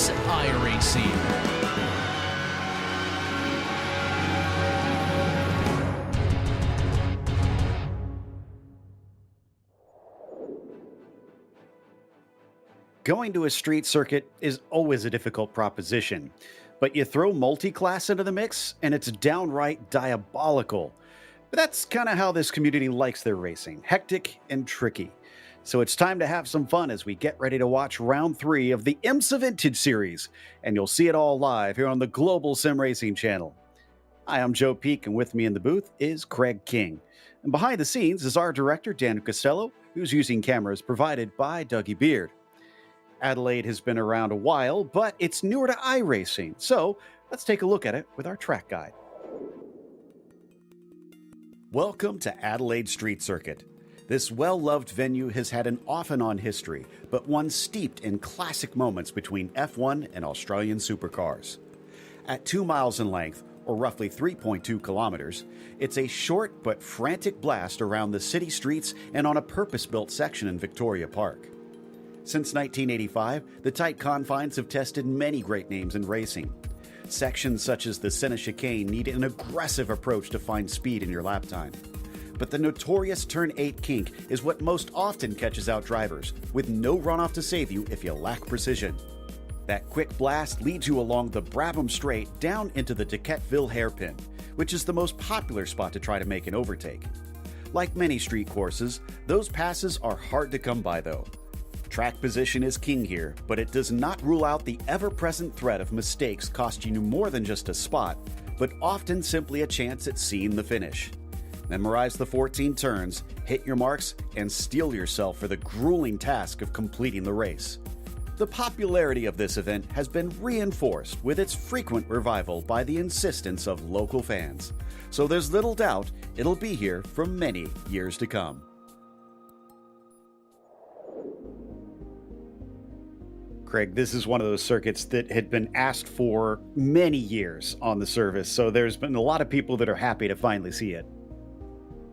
is iRacing. Going to a street circuit is always a difficult proposition, but you throw multiclass into the mix and it's downright diabolical. But that's kind of how this community likes their racing, hectic and tricky. So it's time to have some fun as we get ready to watch round 3 of the IMSA Vintage series, and you'll see it all live here on the Global SimRacing Channel. Hi, I'm Joe Peak, and with me in the booth is Craig King. And behind the scenes is our director, Dan Costello, who's using cameras provided by Dougie Beard. Adelaide has been around a while, but it's newer to iRacing, so let's take a look at it with our track guide. Welcome to Adelaide Street Circuit. This well-loved venue has had an off-and-on history, but one steeped in classic moments between F1 and Australian supercars. At 2 miles in length, or roughly 3.2 kilometers, it's a short but frantic blast around the city streets and on a purpose-built section in Victoria Park. Since 1985, the tight confines have tested many great names in racing. Sections such as the Senna chicane need an aggressive approach to find speed in your lap time. But the notorious Turn 8 kink is what most often catches out drivers, with no runoff to save you if you lack precision. That quick blast leads you along the Brabham Straight down into the Duquetteville hairpin, which is the most popular spot to try to make an overtake. Like many street courses, those passes are hard to come by though. Track position is king here, but it does not rule out the ever-present threat of mistakes costing you more than just a spot, but often simply a chance at seeing the finish. Memorize the 14 turns, hit your marks, and steel yourself for the grueling task of completing the race. The popularity of this event has been reinforced with its frequent revival by the insistence of local fans, so there's little doubt it'll be here for many years to come. Craig, this is one of those circuits that had been asked for many years on the service, so there's been a lot of people that are happy to finally see it.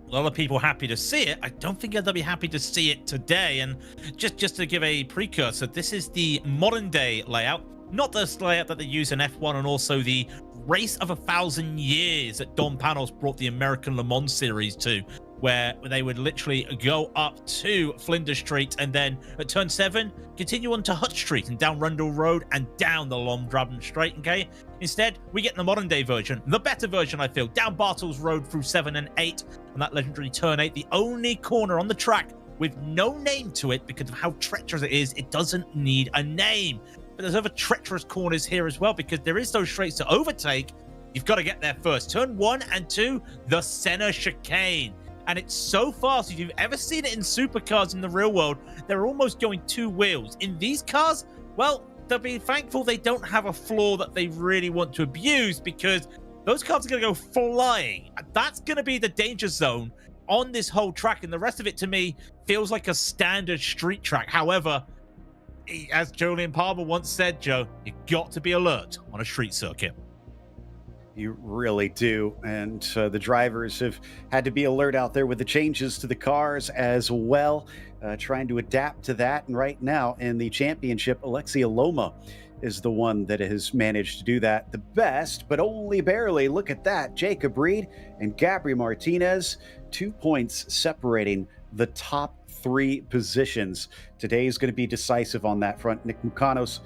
A lot of people happy to see it. I don't think they'll be happy to see it today. And just to give a precursor, this is the modern day layout, not the layout that they use in F1 and also the race of 1,000 years that Don Panos brought the American Le Mans series to, where they would literally go up to Flinders Street and then at turn 7 continue on to Hutt Street and down Rundle Road and down the long Brabham Straight. Okay, instead we get the modern day version, the better version, I feel, down Bartels Road through 7 and 8 on that legendary turn 8, the only corner on the track with no name to it because of how treacherous it is. It doesn't need a name, but there's other treacherous corners here as well because there is those straights to overtake. You've got to get there first. Turn 1 and 2, the Senna chicane. And it's so fast. If you've ever seen it in supercars in the real world, they're almost going 2 wheels. In these cars, well, they'll be thankful they don't have a flaw that they really want to abuse because those cars are going to go flying. That's going to be the danger zone on this whole track. And the rest of it, to me, feels like a standard street track. However, as Julian Palmer once said, Joe, you've got to be alert on a street circuit. You really do, and the drivers have had to be alert out there with the changes to the cars as well, trying to adapt to that. And right now in the championship, Alexia Loma is the one that has managed to do that the best, but only barely. Look at that. Jacob Reed and Gabri Martinez, 2 points separating the top 3 positions. Today is going to be decisive on that front. Nick Mukanos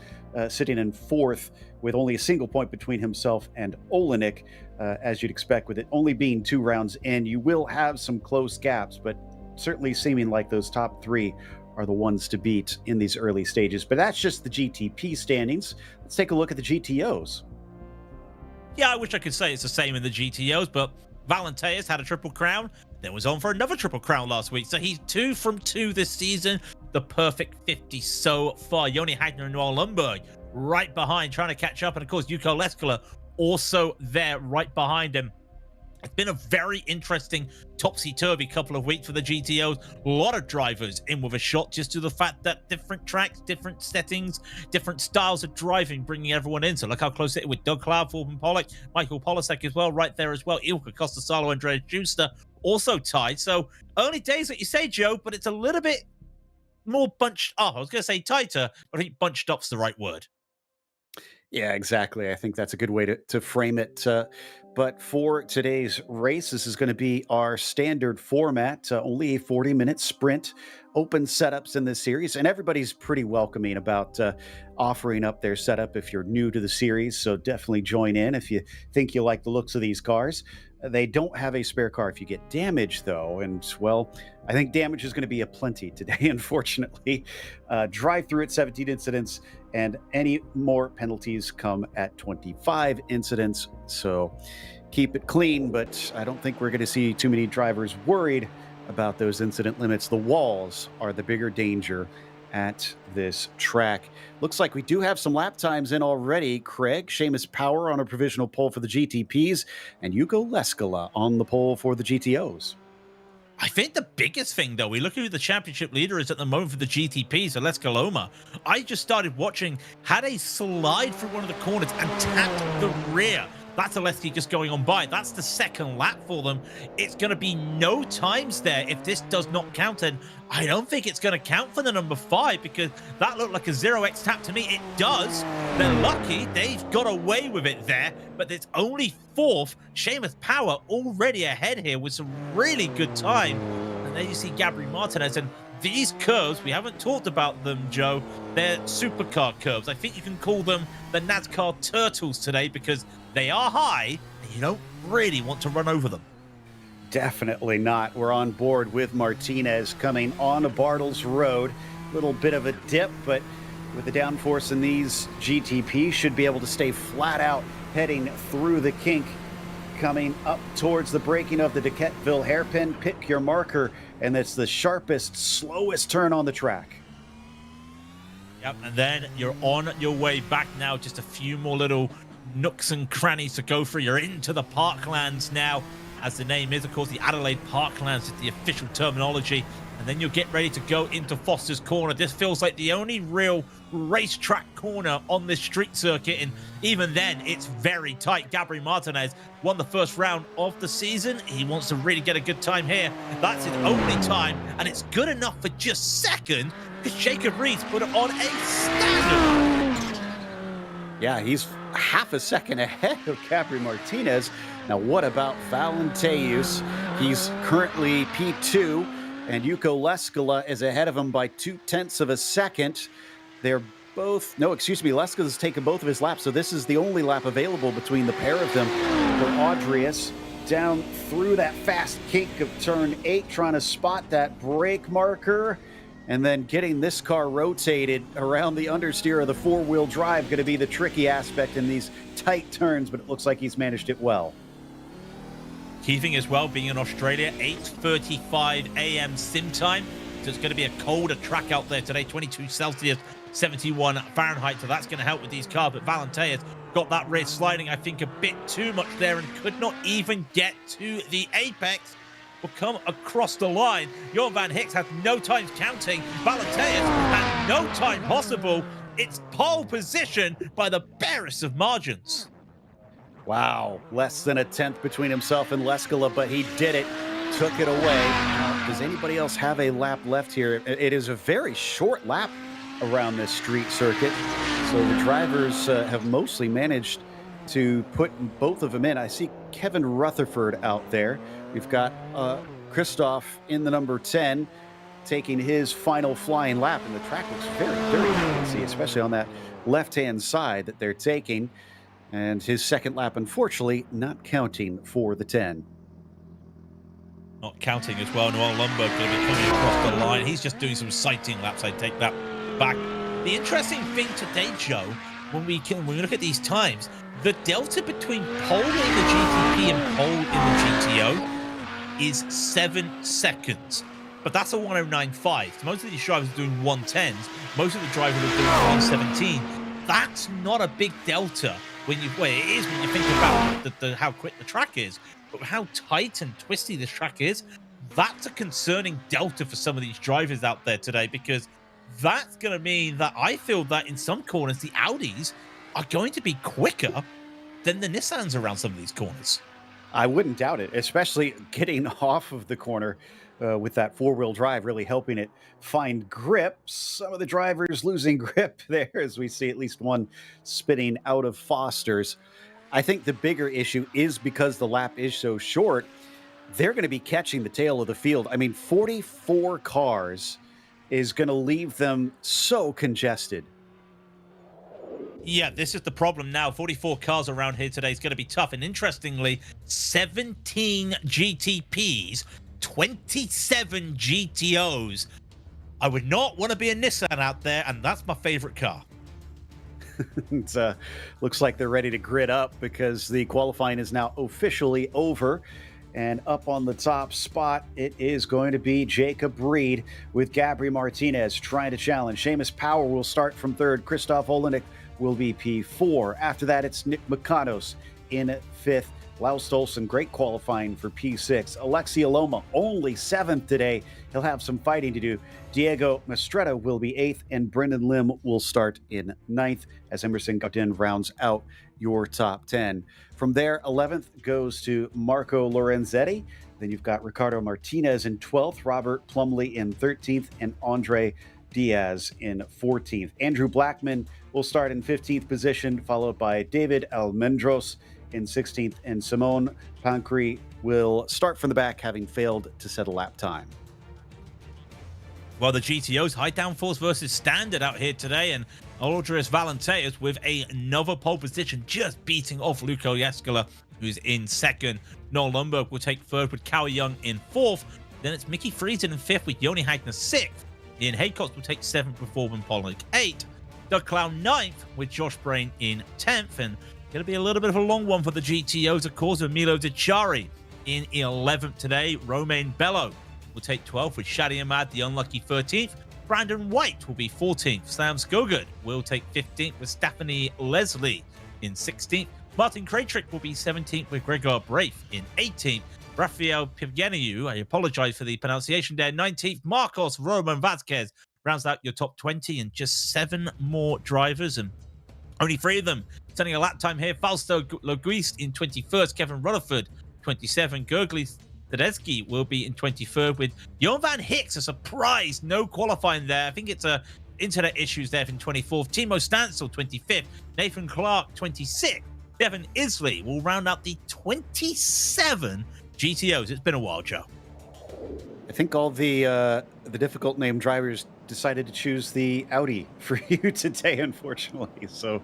sitting in 4th with only a single point between himself and Olenek, as you'd expect, with it only being 2 rounds in. You will have some close gaps, but certainly seeming like those top 3 are the ones to beat in these early stages. But that's just the GTP standings. Let's take a look at the GTOs. Yeah, I wish I could say it's the same in the GTOs, but Valenteus had a triple crown, then was on for another triple crown last week. So he's 2 from 2 this season. The perfect 50 so far. Joni Hagner and Noel Lundberg right behind, trying to catch up. And of course, Yuko Leskola also there right behind him. It's been a very interesting topsy-turvy couple of weeks for the GTOs. A lot of drivers in with a shot just to the fact that different tracks, different settings, different styles of driving, bringing everyone in. So look how close it is with Doug Cloudthorpe and Pollock, Michael Polasek as well, right there as well. Ilka Costasalo, Andreas Schuster also tied. So early days, like you say, Joe, but it's a little bit more bunched up. I was going to say tighter, but I think bunched up's the right word. Yeah, exactly. I think that's a good way to frame it. But for today's race, this is going to be our standard format, only a 40-minute sprint, open setups in this series. And everybody's pretty welcoming about offering up their setup if you're new to the series. So definitely join in if you think you like the looks of these cars. They don't have a spare car if you get damage, though. And, well, I think damage is going to be a plenty today, unfortunately. Drive through at 17 incidents, and any more penalties come at 25 incidents. So keep it clean, but I don't think we're going to see too many drivers worried about those incident limits. The walls are the bigger danger at this track. Looks like we do have some lap times in already. Craig, Seamus Power on a provisional pole for the GTPs, and Yuko Leskala on the pole for the GTOs. I think the biggest thing, though, we look at who the championship leader is at the moment for the GTP, so let's Galoma. I just started watching, had a slide through one of the corners and tapped the rear. That's Oleski just going on by. That's the second lap for them. It's going to be no times there if this does not count. And I don't think it's going to count for the number 5 because that looked like a 0x tap to me. It does. They're lucky. They've got away with it there. But it's only 4th. Seamus Power already ahead here with some really good time. And there you see Gabriel Martinez. And these curves, we haven't talked about them, Joe. They're supercar curves. I think you can call them the NASCAR turtles today because they are high and you don't really want to run over them. Definitely not. We're on board with Martinez coming on to Bartles Road. Little bit of a dip, but with the downforce in these GTP, should be able to stay flat out heading through the kink. Coming up towards the breaking of the Dequetteville hairpin. Pick your marker, and that's the sharpest, slowest turn on the track. Yep, and then you're on your way back now. Just a few more little nooks and crannies to go through. You're into the parklands now, as the name is, of course, the Adelaide Parklands is the official terminology. And then you'll get ready to go into Foster's Corner. This feels like the only real racetrack corner on this street circuit, and even then, it's very tight. Gabriel Martinez won the first round of the season. He wants to really get a good time here. That's his only time, and it's good enough for just second because Jacob Reeds put it on a standard. Yeah, he's half a second ahead of Gabriel Martinez. Now, what about Valenteus? He's currently P2. And Yuko Leskala is ahead of him by 0.2 of a second. They're both, no, excuse me, Leskala's taken both of his laps, so this is the only lap available between the pair of them. For Audrius, down through that fast kink of turn 8, trying to spot that brake marker, and then getting this car rotated around the understeer of the 4-wheel drive, going to be the tricky aspect in these tight turns, but it looks like he's managed it well. Key thing as well, being in Australia, 8:35 a.m. sim time. So it's going to be a colder track out there today, 22 Celsius, 71 Fahrenheit. So that's going to help with these cars. But Valenteus got that rear sliding, I think, a bit too much there and could not even get to the apex. Will come across the line. Johan Van Hicks has no time counting. Valenteus had no time possible. It's pole position by the barest of margins. Wow, less than a tenth between himself and Leskala, but he did it, took it away. Now, does anybody else have a lap left here? It is a very short lap around this street circuit, so the drivers have mostly managed to put both of them in. I see Kevin Rutherford out there. We've got Christoph in the number 10 taking his final flying lap, and the track looks very dirty, you can see, especially on that left-hand side that they're taking. And his second lap, unfortunately, not counting for the 10. Not counting as well. Noel Lundberg going to be coming across the line. He's just doing some sighting laps. I take that back. The interesting thing today, Joe, when we look at these times, the delta between pole in the GTP and pole in the GTO is 7 seconds. But that's a 109.5. Most of these drivers are doing 110s. Most of the drivers are doing 117. That's not a big delta. It is when you think about how quick the track is, but how tight and twisty this track is, that's a concerning delta for some of these drivers out there today, because that's going to mean that I feel that in some corners, the Audis are going to be quicker than the Nissans around some of these corners. I wouldn't doubt it, especially getting off of the corner with that four-wheel drive, really helping it find grip. Some of the drivers losing grip there, as we see at least one spinning out of Foster's. I think the bigger issue is because the lap is so short, they're going to be catching the tail of the field. I mean, 44 cars is going to leave them so congested. Yeah, this is the problem now. 44 cars around here today is going to be tough. And interestingly, 17 GTPs, 27 GTOs. I would not want to be a Nissan out there, and that's my favorite car. It looks like they're ready to grid up because the qualifying is now officially over. And up on the top spot, it is going to be Jacob Reed with Gabri Martinez trying to challenge. Seamus Power will start from third. Christoph Olenek will be P4. After that, it's Nick Makanos in fifth. Laus Olsen, great qualifying for P6. Alexi Loma, only seventh today. He'll have some fighting to do. Diego Mastretta will be eighth, and Brendan Lim will start in ninth as Emerson Gaudin rounds out your top 10. From there, 11th goes to Marco Lorenzetti. Then you've got Ricardo Martinez in 12th, Robert Plumley in 13th, and Andre Diaz in 14th. Andrew Blackman will start in 15th position, followed by David Almendros in 16th, and Simone Pancri will start from the back, having failed to set a lap time. Well, the GTOs, high downforce versus standard out here today, and Audrius Valenteus with another pole position, just beating off Luco Yescala, who's in second. Noel Lundberg will take third with Cowie Young in fourth. Then it's Mickey Friesen in fifth with Joni Hagner sixth. Ian Haycox will take seventh with Forman Pollock eighth. Doug Clown ninth with Josh Brain in 10th. And going to be a little bit of a long one for the GTOs, of course, with Milo Dicciari in 11th today. Romain Bello will take 12th with Shadi Ahmad, the unlucky 13th. Brandon White will be 14th. Sam Skogard will take 15th with Stephanie Leslie in 16th. Martin Krajcik will be 17th with Gregor Braith in 18th. Rafael Pivgeniu, I apologize for the pronunciation there, 19th. Marcos Roman Vazquez rounds out your top 20, and just 7 more drivers, and only 3 of them setting a lap time here. Fausto Loguist in 21st, Kevin Rutherford 27, Gergely Tedeschi will be in 23rd with Jon Van Hicks, a surprise, no qualifying there. I think it's internet issues there in 24th. Timo Stansel 25th, Nathan Clark 26th. Devin Isley will round out the 27 GTOs. It's been a while, Joe. I think all the difficult name drivers decided to choose the Audi for you today, unfortunately. So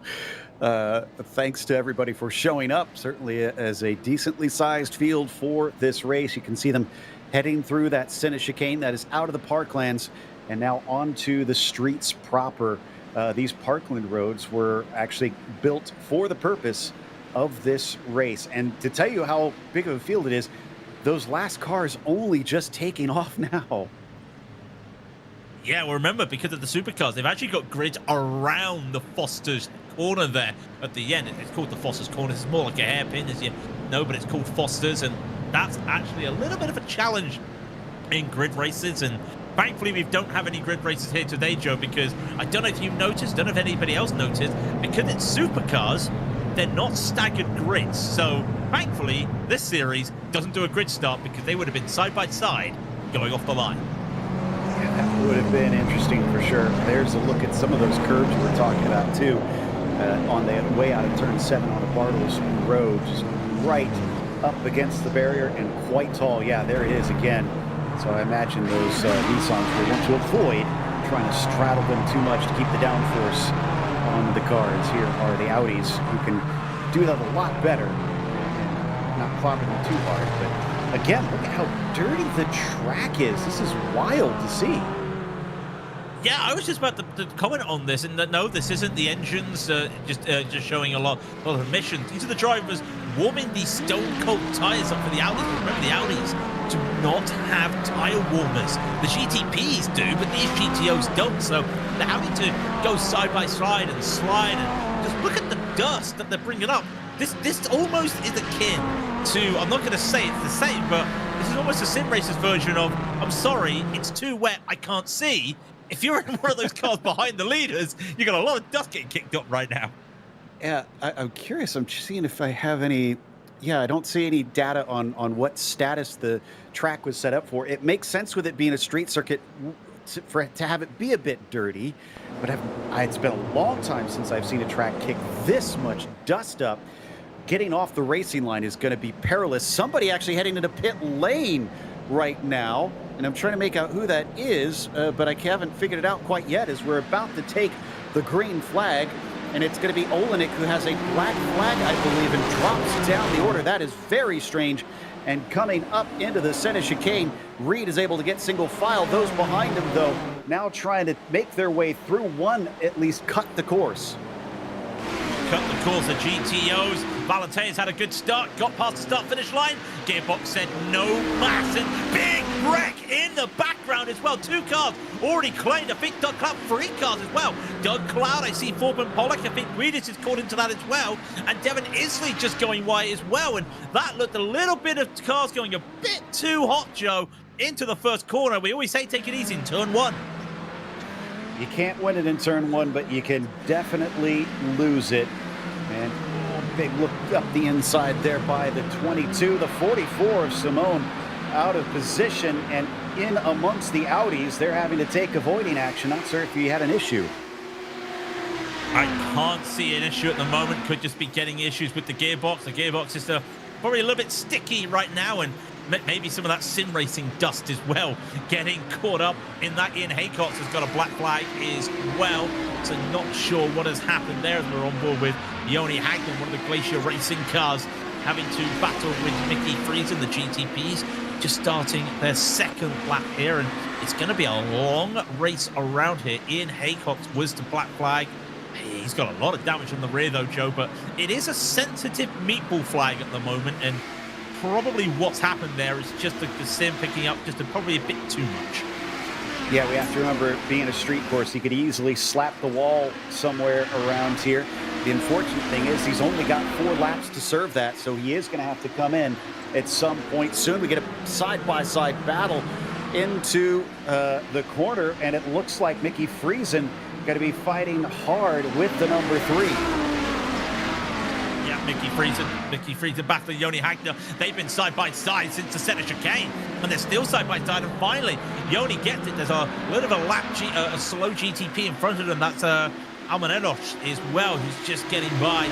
thanks to everybody for showing up, certainly as a decently sized field for this race. You can see them heading through that Senna chicane that is out of the parklands and now onto the streets proper. These parkland roads were actually built for the purpose of this race. And to tell you how big of a field it is, those last cars only just taking off now. Yeah, well, remember, because of the supercars, they've actually got grids around the Foster's corner there at the end. It's called the Foster's corner. It's more like a hairpin, as you know, but it's called Foster's, and that's actually a little bit of a challenge in grid races. And thankfully, we don't have any grid races here today, Joe, because I don't know if you've noticed, don't know if anybody else noticed, because it's supercars, they're not staggered grids. So thankfully, this series doesn't do a grid start, because they would have been side by side going off the line. Yeah, that would have been interesting for sure. There's a look at some of those curves we're talking about too, on the way out of turn 7 on the Bartles Road, just right up against the barrier and quite tall. Yeah, there it is again. So I imagine those Nissans will want to avoid trying to straddle them too much to keep the downforce on the cars. Here are the Audis who can do that a lot better and not clobbering them too hard. But again, look at how dirty the track is. This is wild to see. Yeah, I was just about to comment on this, and that no, this isn't the engines just showing a lot of emissions. These are the drivers warming these stone-cold tires up for the Audis. Remember, the Audis do not have tire warmers. The GTPs do, but these GTOs don't. So they're having to go side by side and slide, and just look at the dust that they're bringing up. This almost is akin to, I'm not going to say it's the same, but this is almost a sim racers version of, I'm sorry, it's too wet, I can't see. If you're in one of those cars behind the leaders, you got a lot of dust getting kicked up right now. Yeah, I'm curious. I'm seeing if I have any Yeah, I don't see any data on what status the track was set up for. It makes sense with it being a street circuit to have it be a bit dirty, but it's been a long time since I've seen a track kick this much dust up. Getting off the racing line is going to be perilous. Somebody actually heading into pit lane right now, and I'm trying to make out who that is, but I haven't figured it out quite yet, as we're about to take the green flag. And it's going to be Olenek who has a black flag, I believe, and drops down the order. That is very strange. And coming up into the center chicane, Reed is able to get single file. Those behind him, though, now trying to make their way through. One at least cut the course. Cut the course, the GTOs. Valentin's had a good start, got past the start-finish line. Gearbox said no mass, and big wreck in the background as well. 2 cars already claimed. I think Doug Cloud, 3 cars as well. Doug Cloud, I see Forbin Pollock. I think Guidis is caught into that as well. And Devin Isley just going wide as well. And that looked a little bit of cars going a bit too hot, Joe, into the first corner. We always say take it easy in turn 1. You can't win it in turn 1, but you can definitely lose it. And big look up the inside there by the 22. The 44 of Simone out of position and in amongst the Audis. They're having to take avoiding action. Not sure if you had an issue. I can't see an issue at the moment. Could just be getting issues with the gearbox. The gearbox is probably a little bit sticky right now, and maybe some of that sim racing dust as well getting caught up in that. Ian Haycox has got a black flag as well, so not sure what has happened there, as we're on board with Yoni Hagman, one of the Glacier Racing cars, having to battle with Mickey Friesen, the GTPs, just starting their second lap here, and it's going to be a long race around here. Ian Haycox was the black flag. He's got a lot of damage on the rear though, Joe, but it is a sensitive meatball flag at the moment, and probably what's happened there is just the sim picking up just probably a bit too much. Yeah, we have to remember it being a street course. He could easily slap the wall somewhere around here. The unfortunate thing is he's only got 4 laps to serve that, so he is going to have to come in at some point soon. We get a side-by-side battle into the corner, and it looks like Mickey Friesen going to be fighting hard with the number 3. Mickey Friesen back to Yoni Hagner. They've been side by side since the center chicane, and they're still side by side. And finally, Yoni gets it. There's a little bit of a slow GTP in front of them. That's Almanedos as well, who's just getting by.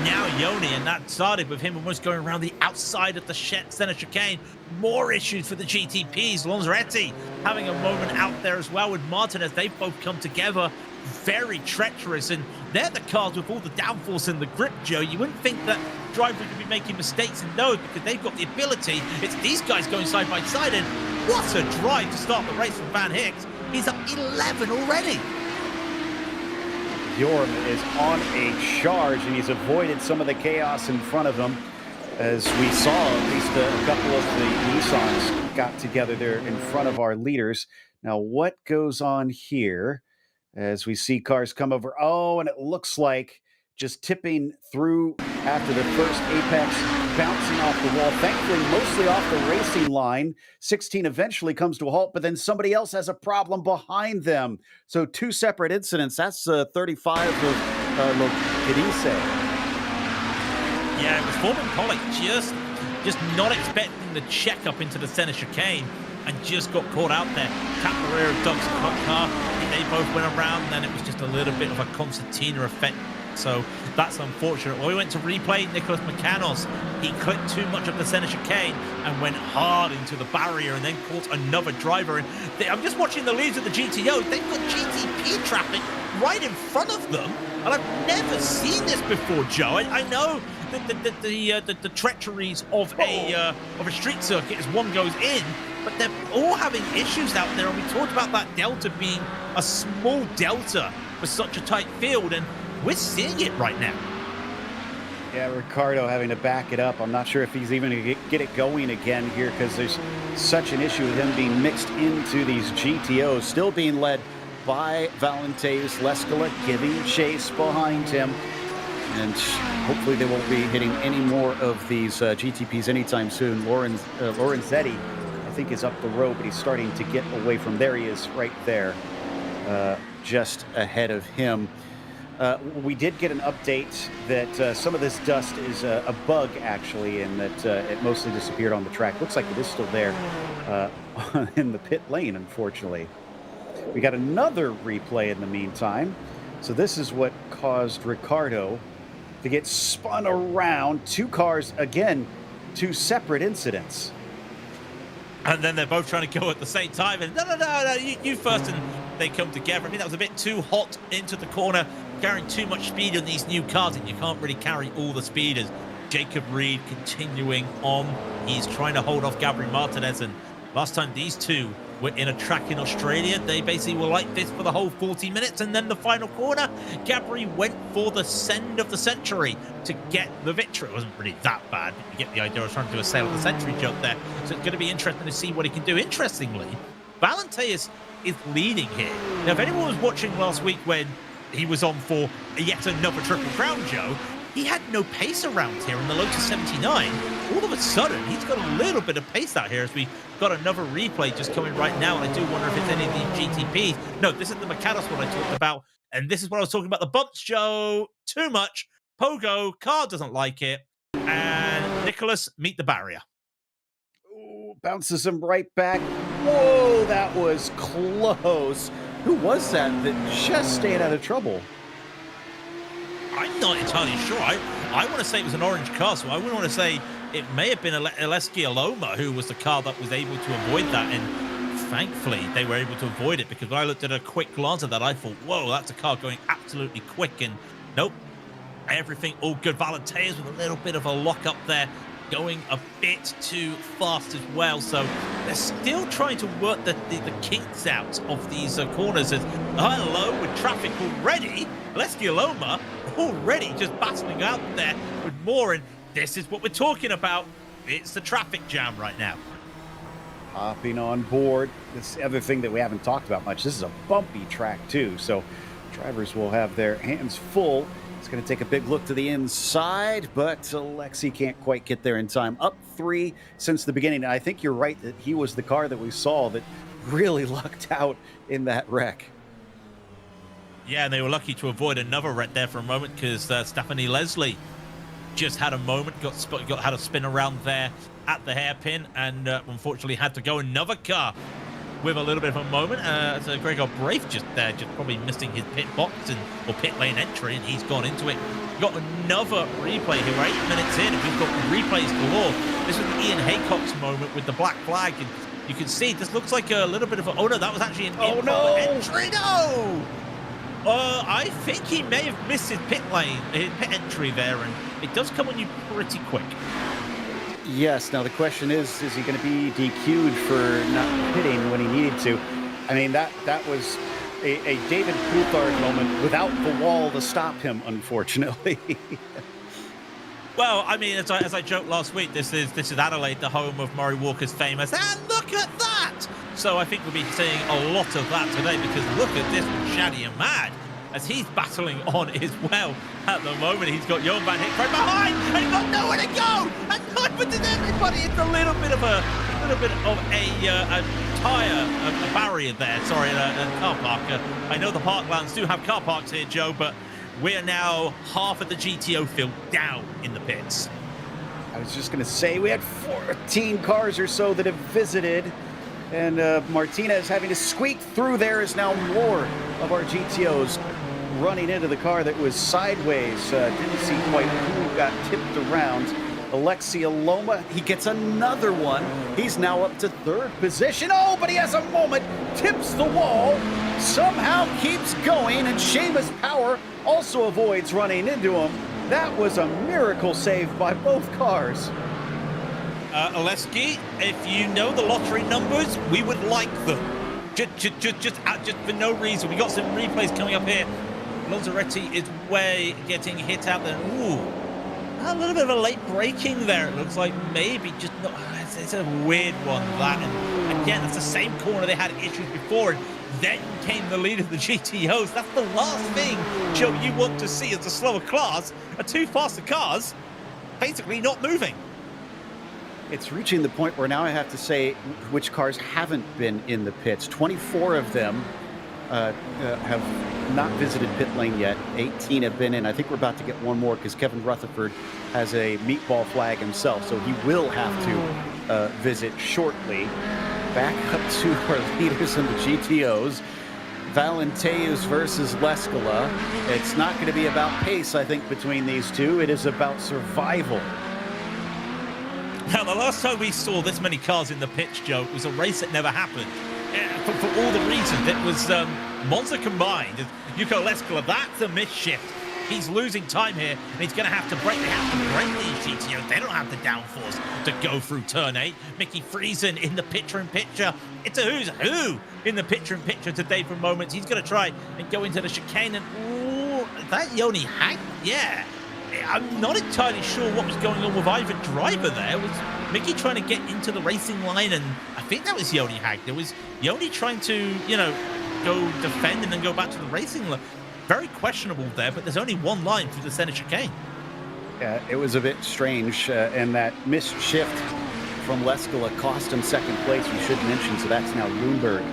Now Yoni, and that started with him almost going around the outside of the center chicane. More issues for the GTPs. Lonzaretti having a moment out there as well with Martinez. They've both come together. Very treacherous, and they're the cars with all the downforce and the grip, Joe. You wouldn't think that drivers would be making mistakes in those because they've got the ability. It's these guys going side by side, and what a drive to start the race from Van Hicks. He's up 11 already. Bjorn is on a charge, and he's avoided some of the chaos in front of him. As we saw, at least a couple of the Nissans got together there in front of our leaders. Now, what goes on here? As we see cars come over. Oh, and it looks like just tipping through after the first apex, bouncing off the wall, thankfully mostly off the racing line. 16 eventually comes to a halt, but then somebody else has a problem behind them. So 2 separate incidents. That's 35 of Locadice. Yeah, it was Forbin Pollock just not expecting the check up into the center chicane, and just got caught out there. Tapped the rear of Doug's car. They both went around, and then it was just a little bit of a concertina effect. So that's unfortunate. When we went to replay, Nicholas McCannos, he clipped too much of the center chicane and went hard into the barrier and then caught another driver. And I'm just watching the leads of the GTO. They've got GTP traffic right in front of them. And I've never seen this before, Joe. I know the treacheries of a street circuit as one goes in, but they're all having issues out there. And we talked about that delta being a small delta for such a tight field, and we're seeing it right now. Yeah, Ricardo having to back it up. I'm not sure if he's even going to get it going again here, because there's such an issue with him being mixed into these GTOs. Still being led by Valenteus Lescala, giving chase behind him. And hopefully they won't be hitting any more of these GTPs anytime soon. Lorenzetti, I think, is up the road, but he's starting to get away from there. He is right there, just ahead of him. We did get an update that some of this dust is a bug, actually, and that it mostly disappeared on the track. Looks like it is still there in the pit lane, unfortunately. We got another replay in the meantime. So this is what caused Ricardo to get spun around. Two cars, again, two separate incidents. And then they're both trying to go at the same time. And no, you first, and they come together. I mean, that was a bit too hot into the corner, carrying too much speed on these new cars, and you can't really carry all the speeders. Jacob Reed continuing on. He's trying to hold off Gabriel Martinez, and last time these two were in a track in Australia, they basically were like this for the whole 40 minutes, and then the final corner, Gabriel went for the send of the century to get the victory. It wasn't really that bad, but you get the idea. I was trying to do a sale of the century joke there, so it's going to be interesting to see what he can do. Interestingly, Valenteus is leading here. Now, if anyone was watching last week when he was on for yet another Triple Crown, Joe, he had no pace around here in the Lotus 79. All of a sudden, he's got a little bit of pace out here as we got another replay just coming right now, and I do wonder if it's any of these GTPs. No, this is the Mercados one I talked about, and this is what I was talking about. The bumps, Joe, too much. Pogo, car doesn't like it, and Nicholas meet the barrier. Ooh, bounces him right back. Whoa, that was close. Who was that just stayed out of trouble? I'm not entirely sure. I want to say it was an orange car, so I wouldn't want to say it may have been Aleski Aloma who was the car that was able to avoid that, and thankfully they were able to avoid it, because when I looked at a quick glance at that, I thought, whoa, that's a car going absolutely quick, and nope, everything all good. Valenteus with a little bit of a lock up there, going a bit too fast as well, so they're still trying to work the kinks out of these corners. As hello with traffic already, Aleski Aloma already just battling out there with more, and this is what we're talking about. It's the traffic jam right now. Hopping on board. This other thing that we haven't talked about much, this is a bumpy track too, so drivers will have their hands full. It's going to take a big look to the inside, but Alexi can't quite get there in time. Up 3 since the beginning. And I think you're right that he was the car that we saw that really lucked out in that wreck. Yeah, and they were lucky to avoid another wreck there for a moment, because Stephanie Leslie just had a moment, had a spin around there at the hairpin, and unfortunately had to go. Another car with a little bit of a moment. So Gregor Brave just probably missing his pit box or pit lane entry, and he's gone into it. We've got another replay here. We're 8 minutes in, and we've got replays galore. This was Ian Haycock's moment with the black flag, and you can see this looks like a little bit of a... Oh no, that was actually an improper entry. No! I think he may have missed his pit entry there, and it does come on you pretty quick. Yes, now the question is he going to be DQ'd for not pitting when he needed to? I mean, that was a David Coulthard moment without the wall to stop him, unfortunately. Well, I mean, as I joked last week, this is Adelaide, the home of Murray Walker's famous, and look at that! So I think we'll be seeing a lot of that today, because look at this with Shadi Ahmad, as he's battling on as well at the moment. He's got Johan Van Hick right behind, and he's got nowhere to go, and neither did everybody. It's a little bit of a tire, a barrier there. Sorry, a car park. I know the Parklands do have car parks here, Joe, but we're now half of the GTO field down in the pits. I was just going to say, we had 14 cars or so that have visited, and Martinez having to squeak through there as now more of our GTOs running into the car that was sideways. Didn't see quite who got tipped around. Alexi Aloma, he gets another one. He's now up to 3rd position. Oh, but he has a moment, tips the wall, somehow keeps going, and Seamus Power also avoids running into him. That was a miracle save by both cars. Oleski, if you know the lottery numbers, we would like them. Just for no reason. We got some replays coming up here. Lonzaretti is getting hit out there. Ooh, a little bit of a late braking there. It looks like maybe just not. It's a weird one, that. And again, it's the same corner they had issues before. And then came the lead of the GTOs. That's the last thing, Joe, you want to see as a slower class. Are two faster cars basically not moving. It's reaching the point where now I have to say which cars haven't been in the pits. 24 of them have not visited pit lane yet. 18 have been in. I think we're about to get one more because Kevin Rutherford has a meatball flag himself, so he will have to visit shortly. Back up to our leaders in the GTOs. Valenteus versus Leskala. It's not going to be about pace, I think, between these two. It is about survival. Now, the last time we saw this many cars in the pits, Joe, it was a race that never happened. For all the reasons. It was Monza combined. Yuko Leskala, that's a misshift. He's losing time here, and he's going to have to break. They have to break these GTOs. They don't have the downforce to go through turn 8. Mickey Friesen in the picture-in-picture. It's a who's who in the picture-in-picture today for moments. He's going to try and go into the chicane. And ooh, that Yoni Hag? Yeah. I'm not entirely sure what was going on with either driver there. Was Mickey trying to get into the racing line? And I think that was Yoni Hag. There was Yoni trying to, go defend and then go back to the racing line. Very questionable there, but there's only one line through the center chicane. Yeah, it was a bit strange, and that missed shift from Leskala cost him second place, we should mention, so that's now Lundberg,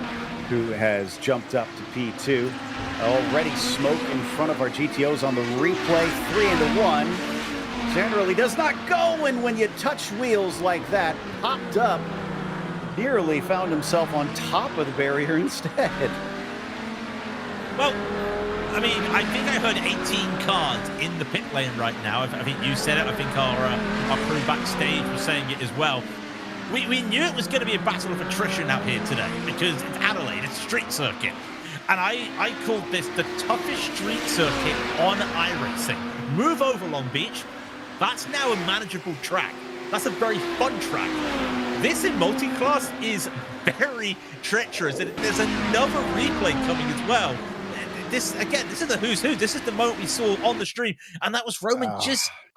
who has jumped up to P2. Already smoke in front of our GTOs on the replay, 3-1. Generally does not go, and when you touch wheels like that, popped up, nearly found himself on top of the barrier instead. Well, I mean, I think I heard 18 cars in the pit lane right now. I think you said it. I think our crew backstage was saying it as well. We knew it was going to be a battle of attrition out here today because it's Adelaide, it's a street circuit. And I called this the toughest street circuit on iRacing. Move over Long Beach. That's now a manageable track. That's a very fun track. This in multi-class is very treacherous. And there's another replay coming as well. This is the who's who. This is the moment we saw on the stream, and that was Roman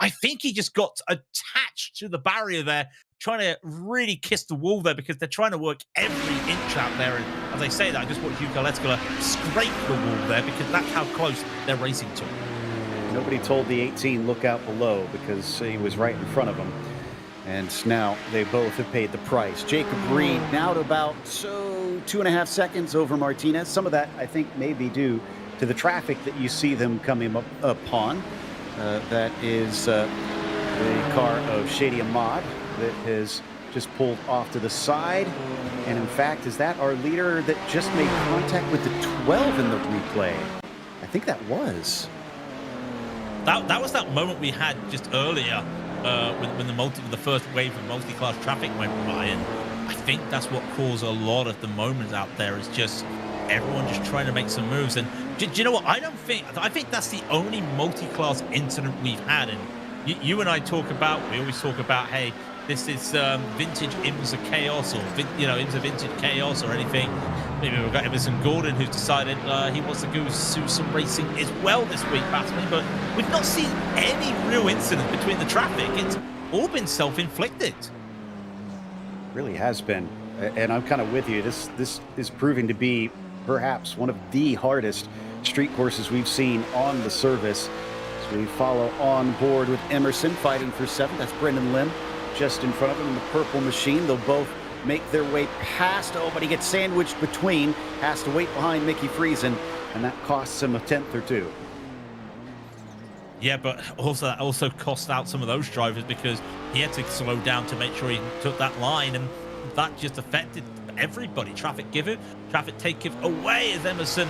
I think he just got attached to the barrier there, trying to really kiss the wall there because they're trying to work every inch out there. And as I say that, I just watched Yuko Leskala scrape the wall there because that's how close they're racing to. Nobody told the 18 look out below because he was right in front of them. And now they both have paid the price. Jacob Reed now to about 2.5 seconds over Martinez. Some of that, I think, may be due to the traffic that you see them coming up upon. That is the car of Shady Ahmad that has just pulled off to the side. And in fact, is that our leader that just made contact with the 12 in the replay? I think that was. That was that moment we had just earlier when the first wave of multi-class traffic went by, and I think that's what caused a lot of the moments out there. Is just everyone just trying to make some moves. And do you know what? I think that's the only multi-class incident we've had. And you and I we always talk about, hey, this is vintage IMSA chaos, or IMSA vintage chaos or anything. Maybe we've got Emerson Gordon who's decided he wants to go do some racing as well this week, battling, but we've not seen any real incident between the traffic. It's all been self-inflicted. Really has been, and I'm kind of with you. This is proving to be perhaps one of the hardest street courses we've seen on the service. So we follow on board with Emerson fighting for 7th. That's Brendan Lim just in front of him in the purple machine. They'll both make their way past. Oh, but he gets sandwiched between. Has to wait behind Mickey Friesen, and that costs him a 10th or 2. Yeah, but that also cost out some of those drivers because he had to slow down to make sure he took that line, and that just affected everybody. Traffic give, traffic take away as Emerson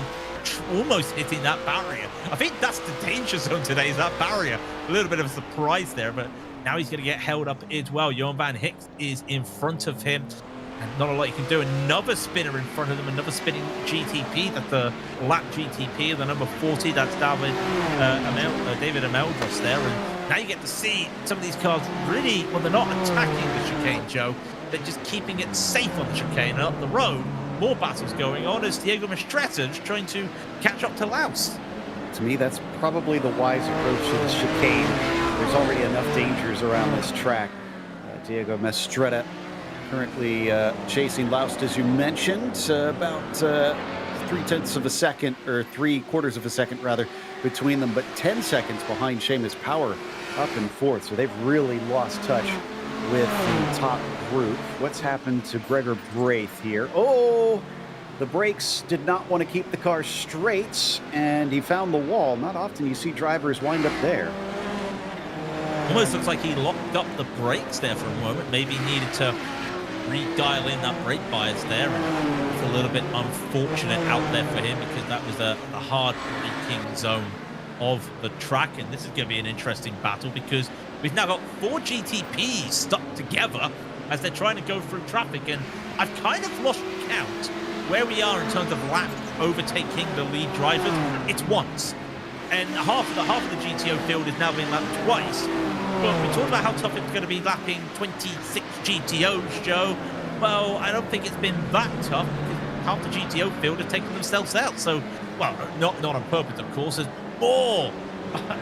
almost hitting that barrier. I think that's the danger zone today, is that barrier. A little bit of a surprise there, but now he's going to get held up as well. Johan Van Hicks is in front of him, and not a lot you can do. Another spinner in front of them, another spinning GTP. That's the lap GTP, the number 40. That's David Ameldros there. And now you get to see some of these cars really, well, they're not attacking the chicane, Joe. They're just keeping it safe on the chicane and up the road. More battles going on as Diego Mastretta is trying to catch up to Laus. To me, that's probably the wise approach to the chicane. There's already enough dangers around this track. Diego Mastretta currently chasing Laust, as you mentioned, about 3/10 of a second, or 3/4 of a second rather, between them, but 10 seconds behind Seamus Power up in 4th. So they've really lost touch with the top group. What's happened to Gregor Braith here? Oh, The brakes did not want to keep the car straight, and he found the wall. Not often you see drivers wind up there. Almost looks like he locked up the brakes there for a moment. Maybe needed to redial in that brake bias there. And it's a little bit unfortunate out there for him because that was the hard braking zone of the track. And this is going to be an interesting battle because we've now got 4 GTPs stuck together as they're trying to go through traffic. And I've kind of lost count where we are in terms of lap overtaking the lead drivers. It's once. And half of the GTO field is now being lapped twice. But we talked about how tough it's going to be lapping 26 GTOs, Joe. Well, I don't think it's been that tough because half the GTO field have taken themselves out. So, well, not on purpose, of course. There's more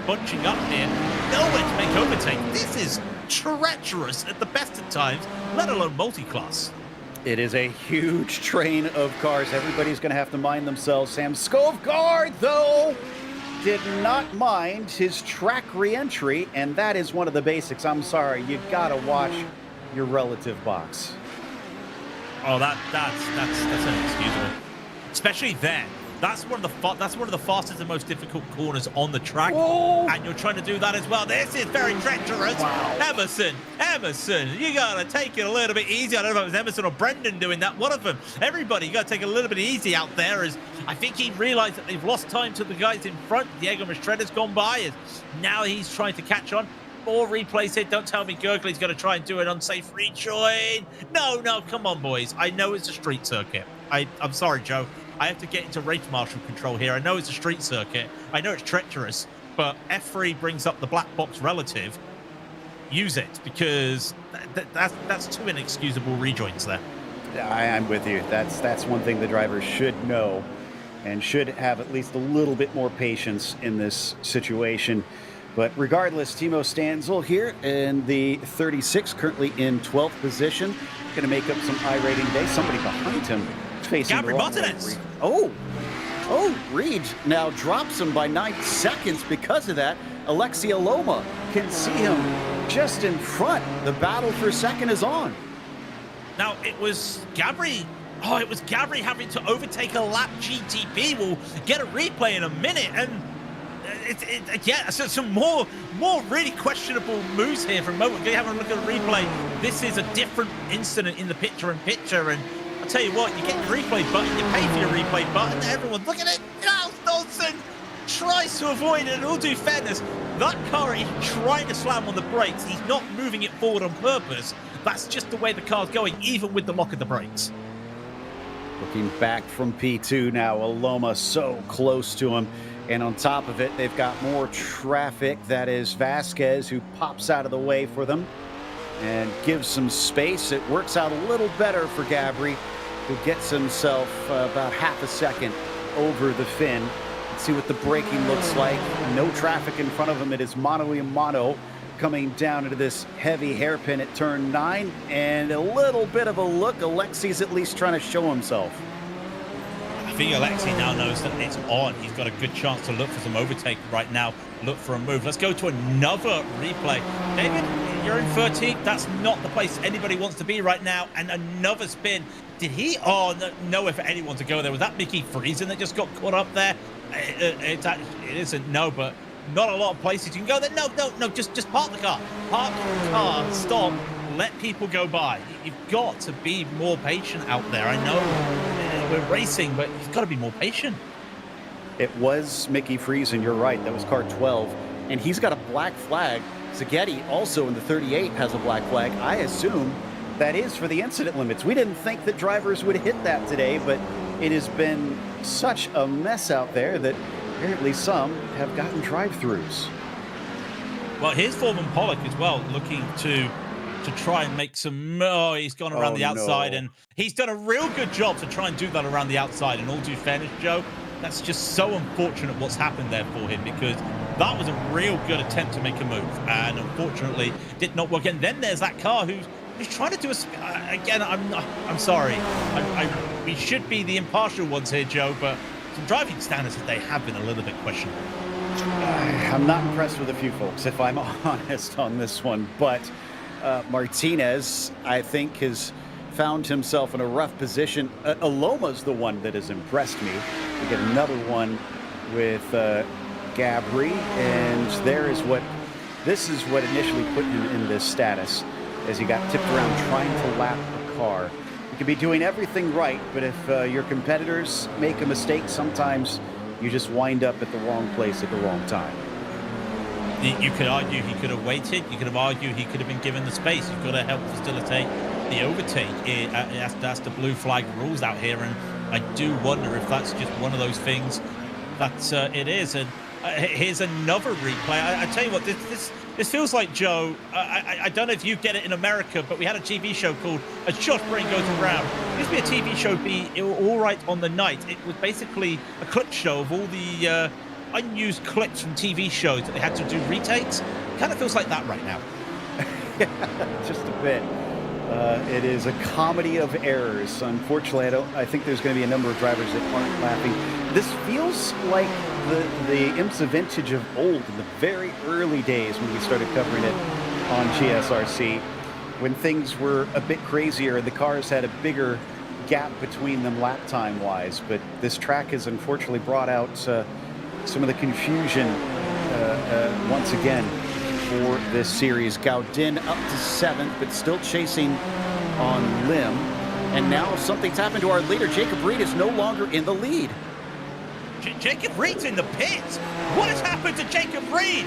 bunching up here. Nowhere to make overtake. This is treacherous at the best of times, let alone multi-class. It is a huge train of cars. Everybody's going to have to mind themselves. Sam Skovgaard, though, did not mind his track re-entry, and that is one of the basics. I'm sorry, you gotta watch your relative box. Oh, that's inexcusable, especially then. That's one of the fastest and most difficult corners on the track. Whoa. And you're trying to do that as well. This is very treacherous. Wow. Emerson, you gotta take it a little bit easy. I don't know if it was Emerson or Brendan doing that. One of them. Everybody, you gotta take it a little bit easy out there. As I think he realized that they've lost time to the guys in front. Diego Mastreda's gone by. As now he's trying to catch on. More replays here. Don't tell me Gurgley's going to try and do an unsafe rejoin. No, come on, boys. I know it's a street circuit. I'm sorry, Joe. I have to get into race marshal control here. I know it's a street circuit. I know it's treacherous, but F3 brings up the black box relative. Use it because that's 2 inexcusable rejoins there. I'm with you. That's one thing the drivers should know and should have at least a little bit more patience in this situation. But regardless, Timo Stanzel here in the 36, currently in 12th position. Going to make up some iRating day. Somebody behind him facing Gabri Martinez. Reed now drops him by 9 seconds because of that. Alexia Loma can see him just in front. The battle for second is on. Now, it was Gabri. Oh, it was Gabri having to overtake a lap GTP. We'll get a replay in a minute. And so some more really questionable moves here from a moment. Go have a look at the replay. This is a different incident in the picture-in-picture. And I'll tell you what, you get your replay button, you pay for your replay button. Everyone, look at it. Giles Dawson tries to avoid it. In all due fairness, that car is trying to slam on the brakes. He's not moving it forward on purpose. That's just the way the car's going, even with the lock of the brakes. Looking back from P2 now, Aloma so close to him. And on top of it, they've got more traffic. That is Vasquez, who pops out of the way for them and gives some space. It works out a little better for Gabri, who gets himself about half a second over the fin. Let's see what the braking looks like. No traffic in front of him. It is mano a mano coming down into this heavy hairpin at turn 9. And a little bit of a look. Alexi's at least trying to show himself. I think Alexi now knows that it's on. He's got a good chance to look for some overtake right now. Look for a move. Let's go to another replay. David, you're in 13th. That's not the place anybody wants to be right now. And another spin. Did he? Oh, nowhere for anyone to go there. Was that Mickey Friesen that just got caught up there? It isn't. No, but not a lot of places you can go there. No. Just park the car. Park the car. Stop. Let people go by. You've got to be more patient out there. I know we're racing, but you've got to be more patient. It was Mickey Friesen, you're right. That was car 12. And he's got a black flag. Zagetti also in the 38 has a black flag. I assume that is for the incident limits. We didn't think that drivers would hit that today, but it has been such a mess out there that apparently some have gotten drive-throughs. Well, here's Foreman Pollock as well, looking to try and make some... Oh, he's gone around the outside, and he's done a real good job to try and do that around the outside. And all due fairness, Joe, that's just so unfortunate what's happened there for him, because that was a real good attempt to make a move, and unfortunately did not work. And then there's that car who's trying to do a... Again, I'm sorry. We should be the impartial ones here, Joe, but some driving standards that they have been a little bit questionable. I'm not impressed with a few folks, if I'm honest on this one, but... Martinez, I think, has found himself in a rough position. Aloma's the one that has impressed me. We get another one with Gabri, and this is what initially put him in this status, as he got tipped around trying to lap a car. You could be doing everything right, but if your competitors make a mistake, sometimes you just wind up at the wrong place at the wrong time. You could argue he could have waited. You could have argued he could have been given the space. You've got to help facilitate the overtake. That's the blue flag rules out here, and I do wonder if that's just one of those things that it is. And here's another replay. I tell you what, this feels like, Joe, I don't know if you get it in America, but we had a TV show called A Short Brain Goes Around. It used to be a TV show, All Right on the Night. It was basically a clip show of all the unused clips from TV shows that they had to do retakes. Kind of feels like that right now. Just a bit. It is a comedy of errors. Unfortunately, I think there's going to be a number of drivers that aren't laughing. This feels like the IMSA Vintage of old, in the very early days when we started covering it on GSRC, when things were a bit crazier and the cars had a bigger gap between them lap time wise. But this track has unfortunately brought out some of the confusion once again for this series. Gaudin up to 7th, but still chasing on limb. And now something's happened to our leader. Jacob Reed is no longer in the lead. Jacob Reed's in the pits. What has happened to Jacob Reed?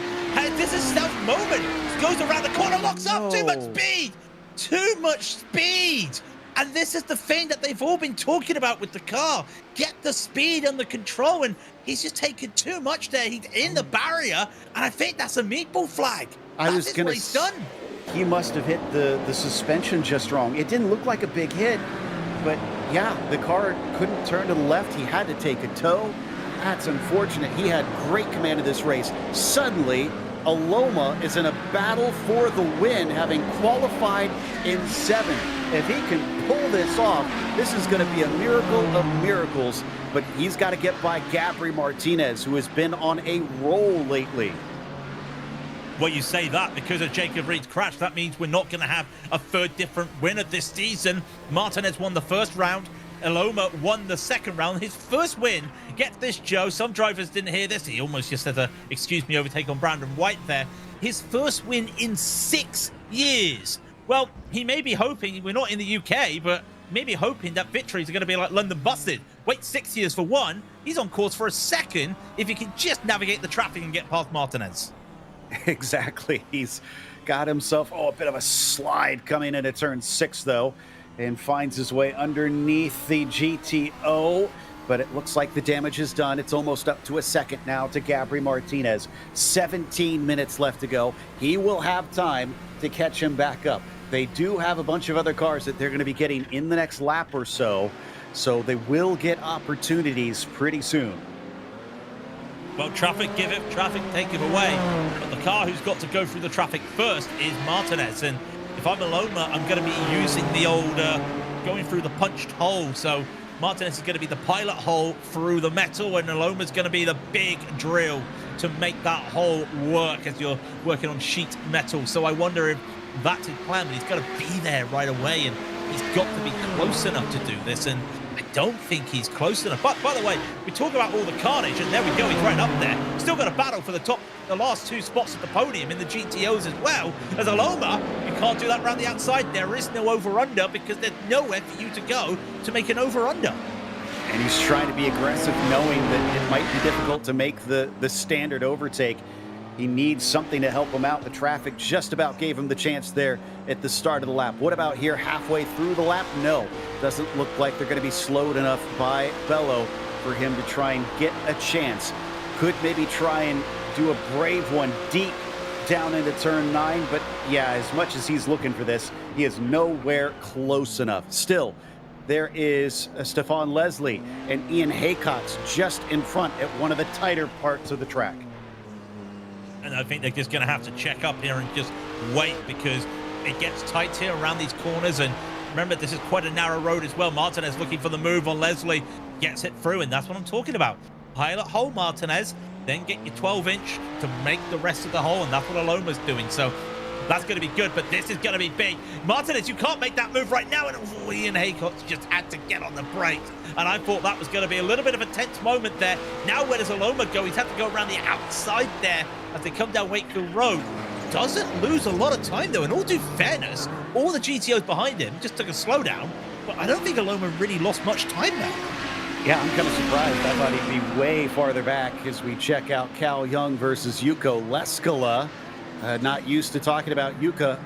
This is Stealth moment. Goes around the corner, locks up. Too much speed. Too much speed. And this is the thing that they've all been talking about with the car. Get the speed under control, and he's just taken too much there. He's in the barrier, and I think that's a meatball flag. That's what he's done. He must have hit the suspension just wrong. It didn't look like a big hit, but yeah, the car couldn't turn to the left. He had to take a tow. That's unfortunate. He had great command of this race. Suddenly, Aloma is in a battle for the win, having qualified in 7th. If he can pull this off, this is going to be a miracle of miracles, but he's got to get by Gabri Martinez, who has been on a roll lately. Well, you say that because of Jacob Reed's crash. That means we're not going to have a third different winner this season. Martinez won the first round. Aloma won the second round. His first win. Get this, Joe. Some drivers didn't hear this. He almost just had a, excuse me, overtake on Brandon White there. His first win in 6 years. Well, he may be hoping, we're not in the UK, but maybe hoping that victories are going to be like London Busted. Wait 6 years for one. He's on course for a second if he can just navigate the traffic and get past Martinez. Exactly. He's got himself, a bit of a slide coming into turn 6, though, and finds his way underneath the GTO. But it looks like the damage is done. It's almost up to a second now to Gabri Martinez. 17 minutes left to go. He will have time to catch him back up. They do have a bunch of other cars that they're going to be getting in the next lap or so, so they will get opportunities pretty soon. Well, traffic give it, traffic take it away. But the car who's got to go through the traffic first is Martinez. And if I'm Aloma, I'm going to be using the old going through the punched hole. So Martinez is going to be the pilot hole through the metal, and Aloma's going to be the big drill to make that hole work as you're working on sheet metal. So I wonder if that's his plan, but he's got to be there right away, and he's got to be close enough to do this, and I don't think he's close enough. But by the way, we talk about all the carnage, and there we go, he's right up there. Still got a battle for the last 2 spots at the podium in the GTOs as well. As Aloma, you can't do that around the outside. There is no over-under because there's nowhere for you to go to make an over-under. And he's trying to be aggressive, knowing that it might be difficult to make the standard overtake. He needs something to help him out. The traffic just about gave him the chance there at the start of the lap. What about here halfway through the lap? No, doesn't look like they're going to be slowed enough by Bello for him to try and get a chance. Could maybe try and do a brave one deep down into turn 9, but yeah, as much as he's looking for this, he is nowhere close enough. Still, there is Stefan Leslie and Ian Haycox just in front at one of the tighter parts of the track. And I think they're just going to have to check up here and just wait, because it gets tight here around these corners. And remember, this is quite a narrow road as well. Martinez looking for the move on Leslie, gets it through, and that's what I'm talking about. Pilot hole, Martinez, then get your 12-inch to make the rest of the hole, and that's what Aloma's doing. So That's going to be good, but this is going to be big. Martinez, you can't make that move right now. And Ian Haycock's just had to get on the brakes. And I thought that was going to be a little bit of a tense moment there. Now where does Aloma go? He's had to go around the outside there as they come down Wakefield Road. Doesn't lose a lot of time, though. In all due fairness, all the GTOs behind him just took a slowdown. But I don't think Aloma really lost much time there. Yeah, I'm kind of surprised. I thought he'd be way farther back as we check out Cal Young versus Yuka Leskala. Not used to talking about Yuka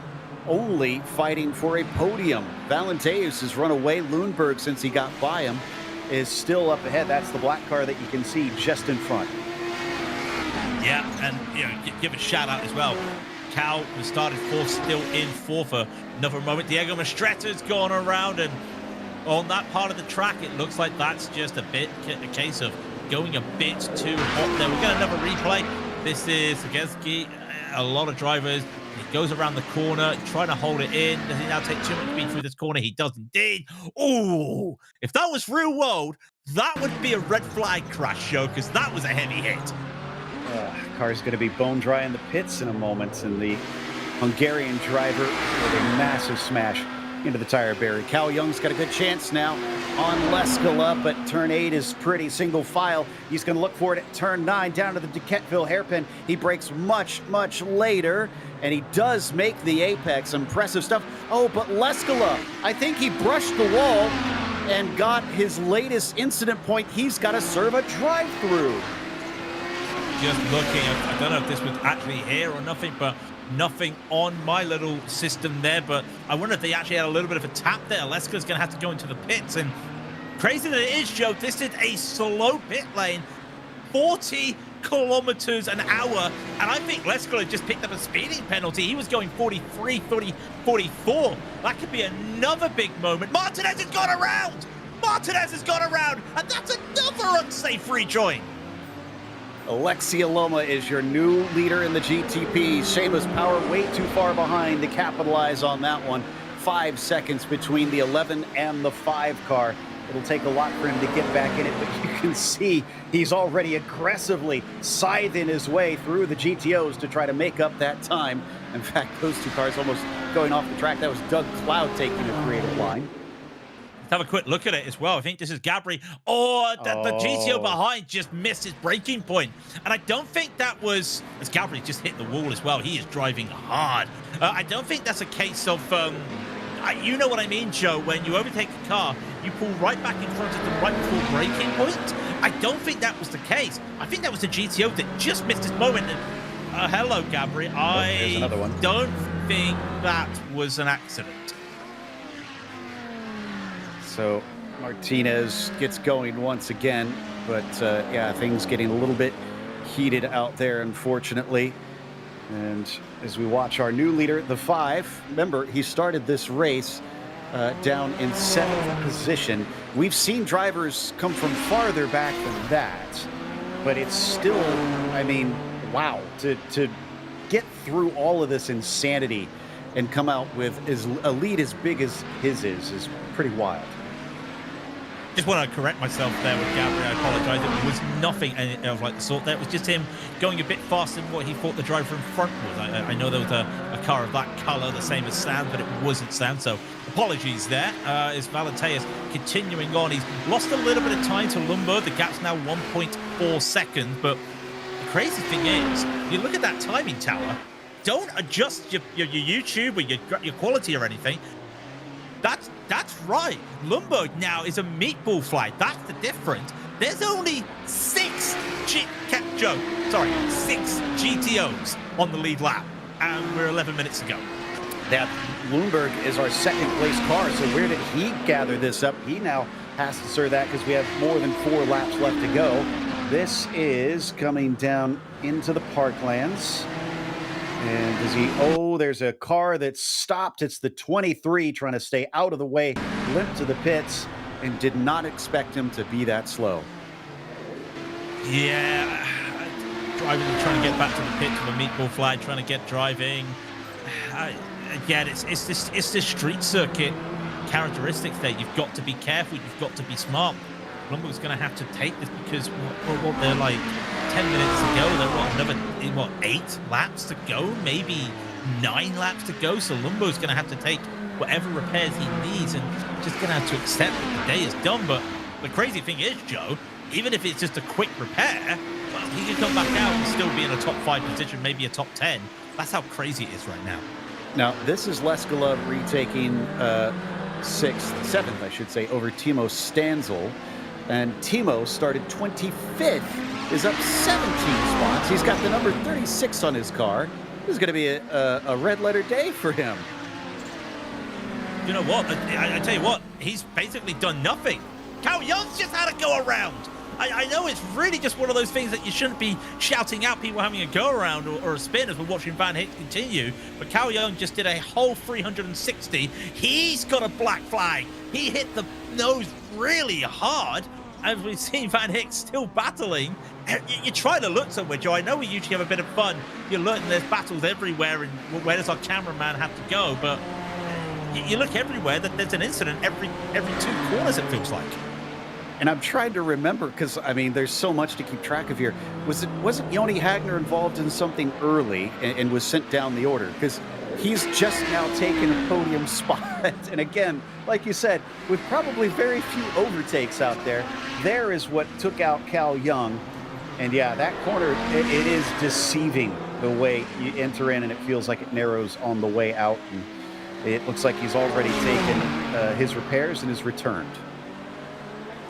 only fighting for a podium. Valenteus has run away. Lundberg, since he got by him, is still up ahead. That's the black car that you can see just in front. Yeah, and give a shout out as well. Cal, who started fourth, still in fourth for another moment. Diego Mastretta's gone around, and on that part of the track, it looks like that's just a case of going a bit too hot there. We'll get another replay. This is Segezki. A lot of drivers. He goes around the corner, trying to hold it in. Does he now take too much speed through this corner? He does indeed. Oh, if that was real world, that would be a red flag crash, Joe, because that was a heavy hit. Car's going to be bone dry in the pits in a moment, and the Hungarian driver with a massive smash into the tire barrier. Cal Young's got a good chance now on Leskala, but turn 8 is pretty single file. He's going to look for it at turn 9 down to the Duquetteville hairpin. He brakes much, much later, and he does make the apex. Impressive stuff. Oh, but Leskala, I think he brushed the wall and got his latest incident point. He's got to serve a drive-through. Just looking, I don't know if this was actually here or nothing, but nothing on my little system there. But I wonder if they actually had a little bit of a tap there. Leskala's going to have to go into the pits. And crazy that it is, Joe, this is a slow pit lane, 40 kilometers an hour. And I think Leskala just picked up a speeding penalty. He was going 43, 30, 44. That could be another big moment. Martinez has gone around. Martinez has gone around. And that's another unsafe rejoin. Alexia Loma is your new leader in the GTP. Seamus Power way too far behind to capitalize on that one. 5 seconds between the 11 and the 5 car. It'll take a lot for him to get back in it, but you can see he's already aggressively scything his way through the GTOs to try to make up that time. In fact, those two cars almost going off the track. That was Doug Cloud taking a creative line. Have a quick look at it as well. I think this is Gabri. Oh, the GTO behind just missed his braking point. And I don't think that was, as Gabri just hit the wall as well. He is driving hard. I don't think that's a case of, you know what I mean, Joe, when you overtake a car, you pull right back in front of them right before braking point. I don't think that was the case. I think that was the GTO that just missed his moment. And, hello, Gabri. Here's another one. Don't think that was an accident. So Martinez gets going once again, but yeah, things getting a little bit heated out there, unfortunately. And as we watch our new leader, the 5, remember, he started this race down in 7th position. We've seen drivers come from farther back than that, but it's still, I mean, wow, to get through all of this insanity and come out with a lead as big as his is pretty wild. Just want to correct myself there with Gabri. I apologize. It was nothing of like the sort there. It was just him going a bit faster than what he thought the driver in front was. I know there was a car of that color, the same as Sam, but it wasn't Sam. So apologies there. Is Valenteus continuing on. He's lost a little bit of time to Lumbo. The gap's now 1.4 seconds. But the crazy thing is, you look at that timing tower, don't adjust your YouTube or your quality or anything. That's right. Lumberg now is a meatball flight. That's the difference. There's only 6 GTOs on the lead lap, and we're 11 minutes to go. That Lundberg is our second place car, so where did he gather this up? He now has to serve that because we have more than 4 laps left to go. This is coming down into the parklands. And does he, oh, there's a car that stopped. It's the 23 trying to stay out of the way, limped to the pits, and did not expect him to be that slow. Yeah, driving, trying to get back to the pit with a meatball flag, trying to get driving. Again, it's this street circuit characteristics there. You've got to be careful. You've got to be smart. Lumber's going to have to take this because what they're like 10 minutes to go. They're another 8 laps to go, maybe 9 laps to go, so Lumbo's going to have to take whatever repairs he needs and just going to have to accept that the day is done. But the crazy thing is, Joe, even if it's just a quick repair, well, he can come back out and still be in a top 5 position, maybe a top 10. That's how crazy it is right now. Now, this is Leskala retaking 7th, I should say, over Timo Stanzel. And Timo started 25th, is up 17 spots. He's got the number 36 on his car. This is going to be a red letter day for him. You know what? I tell you what, he's basically done nothing. Cal Young's just had a go around. I know it's really just one of those things that you shouldn't be shouting out people having a go around or a spin as we're watching Van Hicks continue. But Cal Young just did a whole 360. He's got a black flag. He hit the nose really hard. As we've seen Van Hicks still battling. You try to look somewhere, Joe. I know we usually have a bit of fun. You're learning there's battles everywhere and where does our cameraman have to go? But you look everywhere that there's an incident every 2 corners, it feels like. And I'm trying to remember, because, I mean, there's so much to keep track of here. Wasn't Joni Hagner involved in something early and was sent down the order? Because he's just now taken a podium spot. And again, like you said, with probably very few overtakes out there, there is what took out Cal Young. And yeah, that corner, it is deceiving the way you enter in, and it feels like it narrows on the way out. And it looks like he's already taken his repairs and is returned.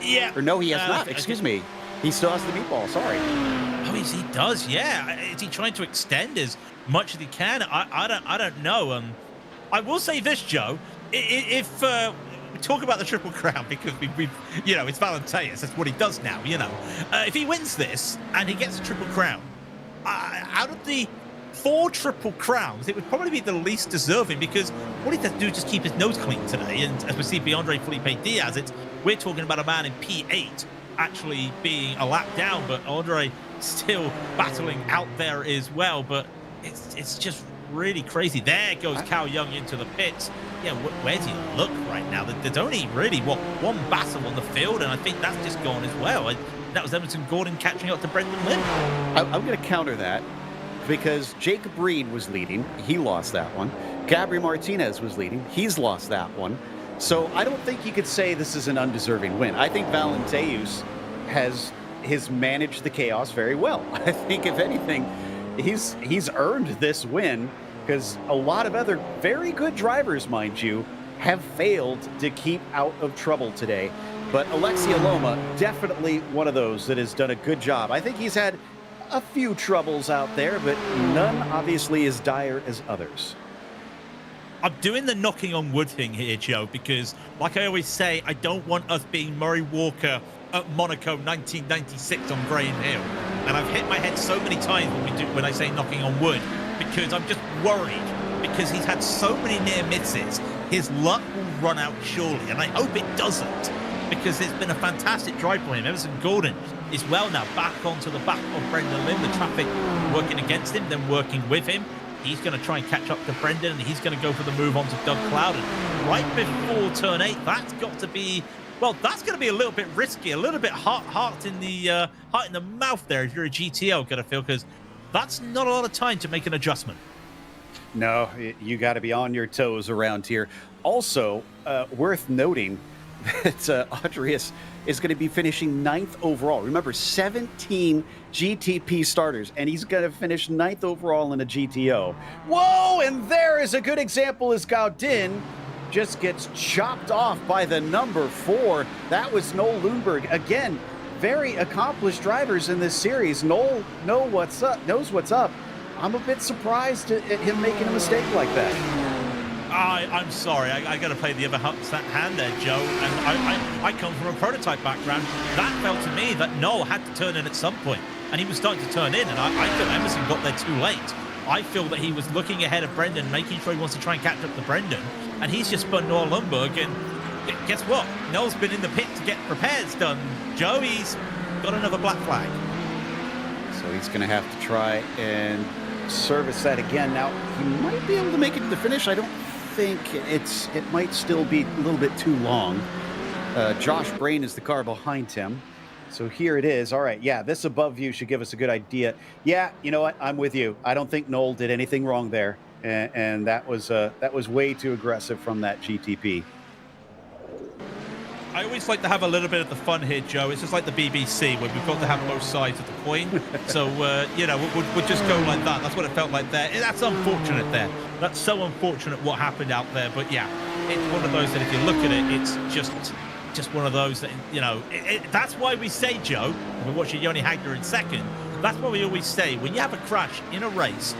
Yeah. Or no, he has not. Excuse me. He still has the meatball. Sorry. Oh, he does. Yeah. Is he trying to extend as much as he can? I don't know. I will say this, Joe. If we talk about the Triple Crown, because we've you know, it's Valenteius. That's what he does now. You know, if he wins this and he gets a Triple Crown, out of the 4 Triple Crowns, it would probably be the least deserving, because what he has to do is just keep his nose clean today. And as we see Andre Felipe Diaz, we're talking about a man in P8 actually being a lap down, but Andre still battling out there as well. But it's just really crazy. There goes Cal Young into the pits. Yeah, where do you look right now? There's only really, one battle on the field, and I think that's just gone as well. That was Emerson Gordon catching up to Brendan Lim. I'm going to counter that, because Jacob Reed was leading. He lost that one. Gabriel Martinez was leading. He's lost that one. So I don't think you could say this is an undeserving win. I think Valenteius has managed the chaos very well. I think, if anything, he's earned this win, because a lot of other very good drivers, mind you, have failed to keep out of trouble today. But Alexia Loma, definitely one of those that has done a good job. I think he's had a few troubles out there, but none obviously as dire as others. I'm doing the knocking on wood thing here, Joe, because like I always say, I don't want us being Murray Walker at Monaco 1996 on Graham Hill. And I've hit my head so many times when I say knocking on wood, because I'm just worried, because he's had so many near misses. His luck will run out surely, and I hope it doesn't, because it's been a fantastic drive for him. Emerson Gordon is well now back onto the back of Brendan Lim. The traffic working against him, then working with him. He's going to try and catch up to Brendan, and he's going to go for the move on to Doug Clouden. Right before turn 8, that's got to be, well, that's going to be a little bit risky, a little bit heart in the mouth there if you're a GTO, going to feel, because that's not a lot of time to make an adjustment. No, you got to be on your toes around here. Also, worth noting that Andreas is going to be finishing 9th overall. Remember, 17 GTP starters, and he's going to finish 9th overall in a GTO. Whoa, and there is a good example as Gaudin just gets chopped off by the number 4. That was Noel Lundberg. Again, very accomplished drivers in this series. Noel knows what's up. I'm a bit surprised at him making a mistake like that. I'm sorry, I got to play the other hand there, Joe. And I come from a prototype background. That felt to me that Noel had to turn in at some point, and he was starting to turn in, and I feel Emerson got there too late. I feel that he was looking ahead of Brendan, making sure he wants to try and catch up to Brendan, and he's just spun Noel Lundberg, and guess what? Noel's been in the pit to get repairs done. Joe, he's got another black flag. So he's going to have to try and service that again. Now, he might be able to make it to the finish. I don't think it might still be a little bit too long. Josh Brain is the car behind him. So here it is. All right, yeah, this above view should give us a good idea. Yeah, you know what? I'm with you. I don't think Noel did anything wrong there. and that was way too aggressive from that GTP. I always like to have a little bit of the fun here, Joe. It's just like the BBC, where we've got to have both sides of the coin. So, you know, we'll just go like that. That's what it felt like there. That's unfortunate there. That's so unfortunate what happened out there. But, yeah, it's one of those that if you look at it, it's just one of those that, you know, that's why we say, Joe, we're watching Joni Hagner in second, that's why we always say, when you have a crash in a race,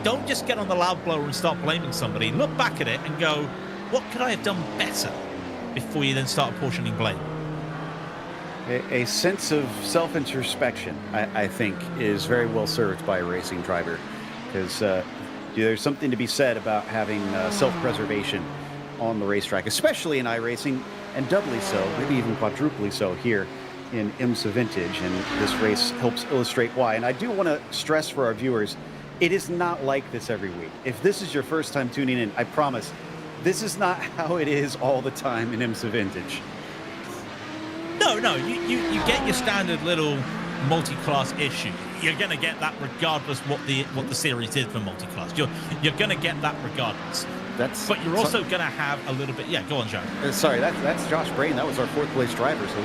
don't just get on the loud blower and start blaming somebody. Look back at it and go, what could I have done better? Before you then start apportioning blame. A sense of self-introspection, I think, is very well served by a racing driver, because there's something to be said about having self-preservation on the racetrack, especially in iRacing, and doubly so, maybe even quadruply so here in IMSA Vintage, and this race helps illustrate why. And I do want to stress for our viewers, it is not like this every week. If this is your first time tuning in, I promise, this is not how it is all the time in IMSA Vintage. No, you get your standard little multi-class issue. You're going to get that regardless what the series is for multi-class. You're going to get that regardless. But you're also going to have a little bit. Yeah, go on, Joe. Sorry, that's Josh Brain. That was our fourth place driver. So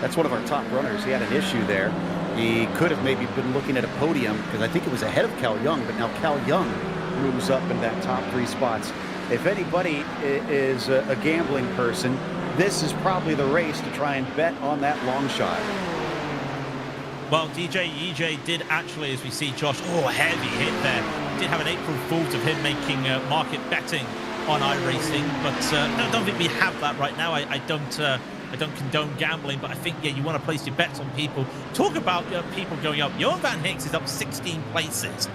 that's one of our top runners. He had an issue there. He could have maybe been looking at a podium, because I think it was ahead of Cal Young, but now Cal Young moves up in that top 3 spots. If anybody is a gambling person, this is probably the race to try and bet on that long shot. Well, DJ EJ did actually, as we see Josh, heavy hit there. Did have an April Fool's of him making market betting on iRacing, but I don't think we have that right now. I don't condone gambling, but I think, yeah, you want to place your bets on people. Talk about people going up. Johan van Hicks is up 16 places.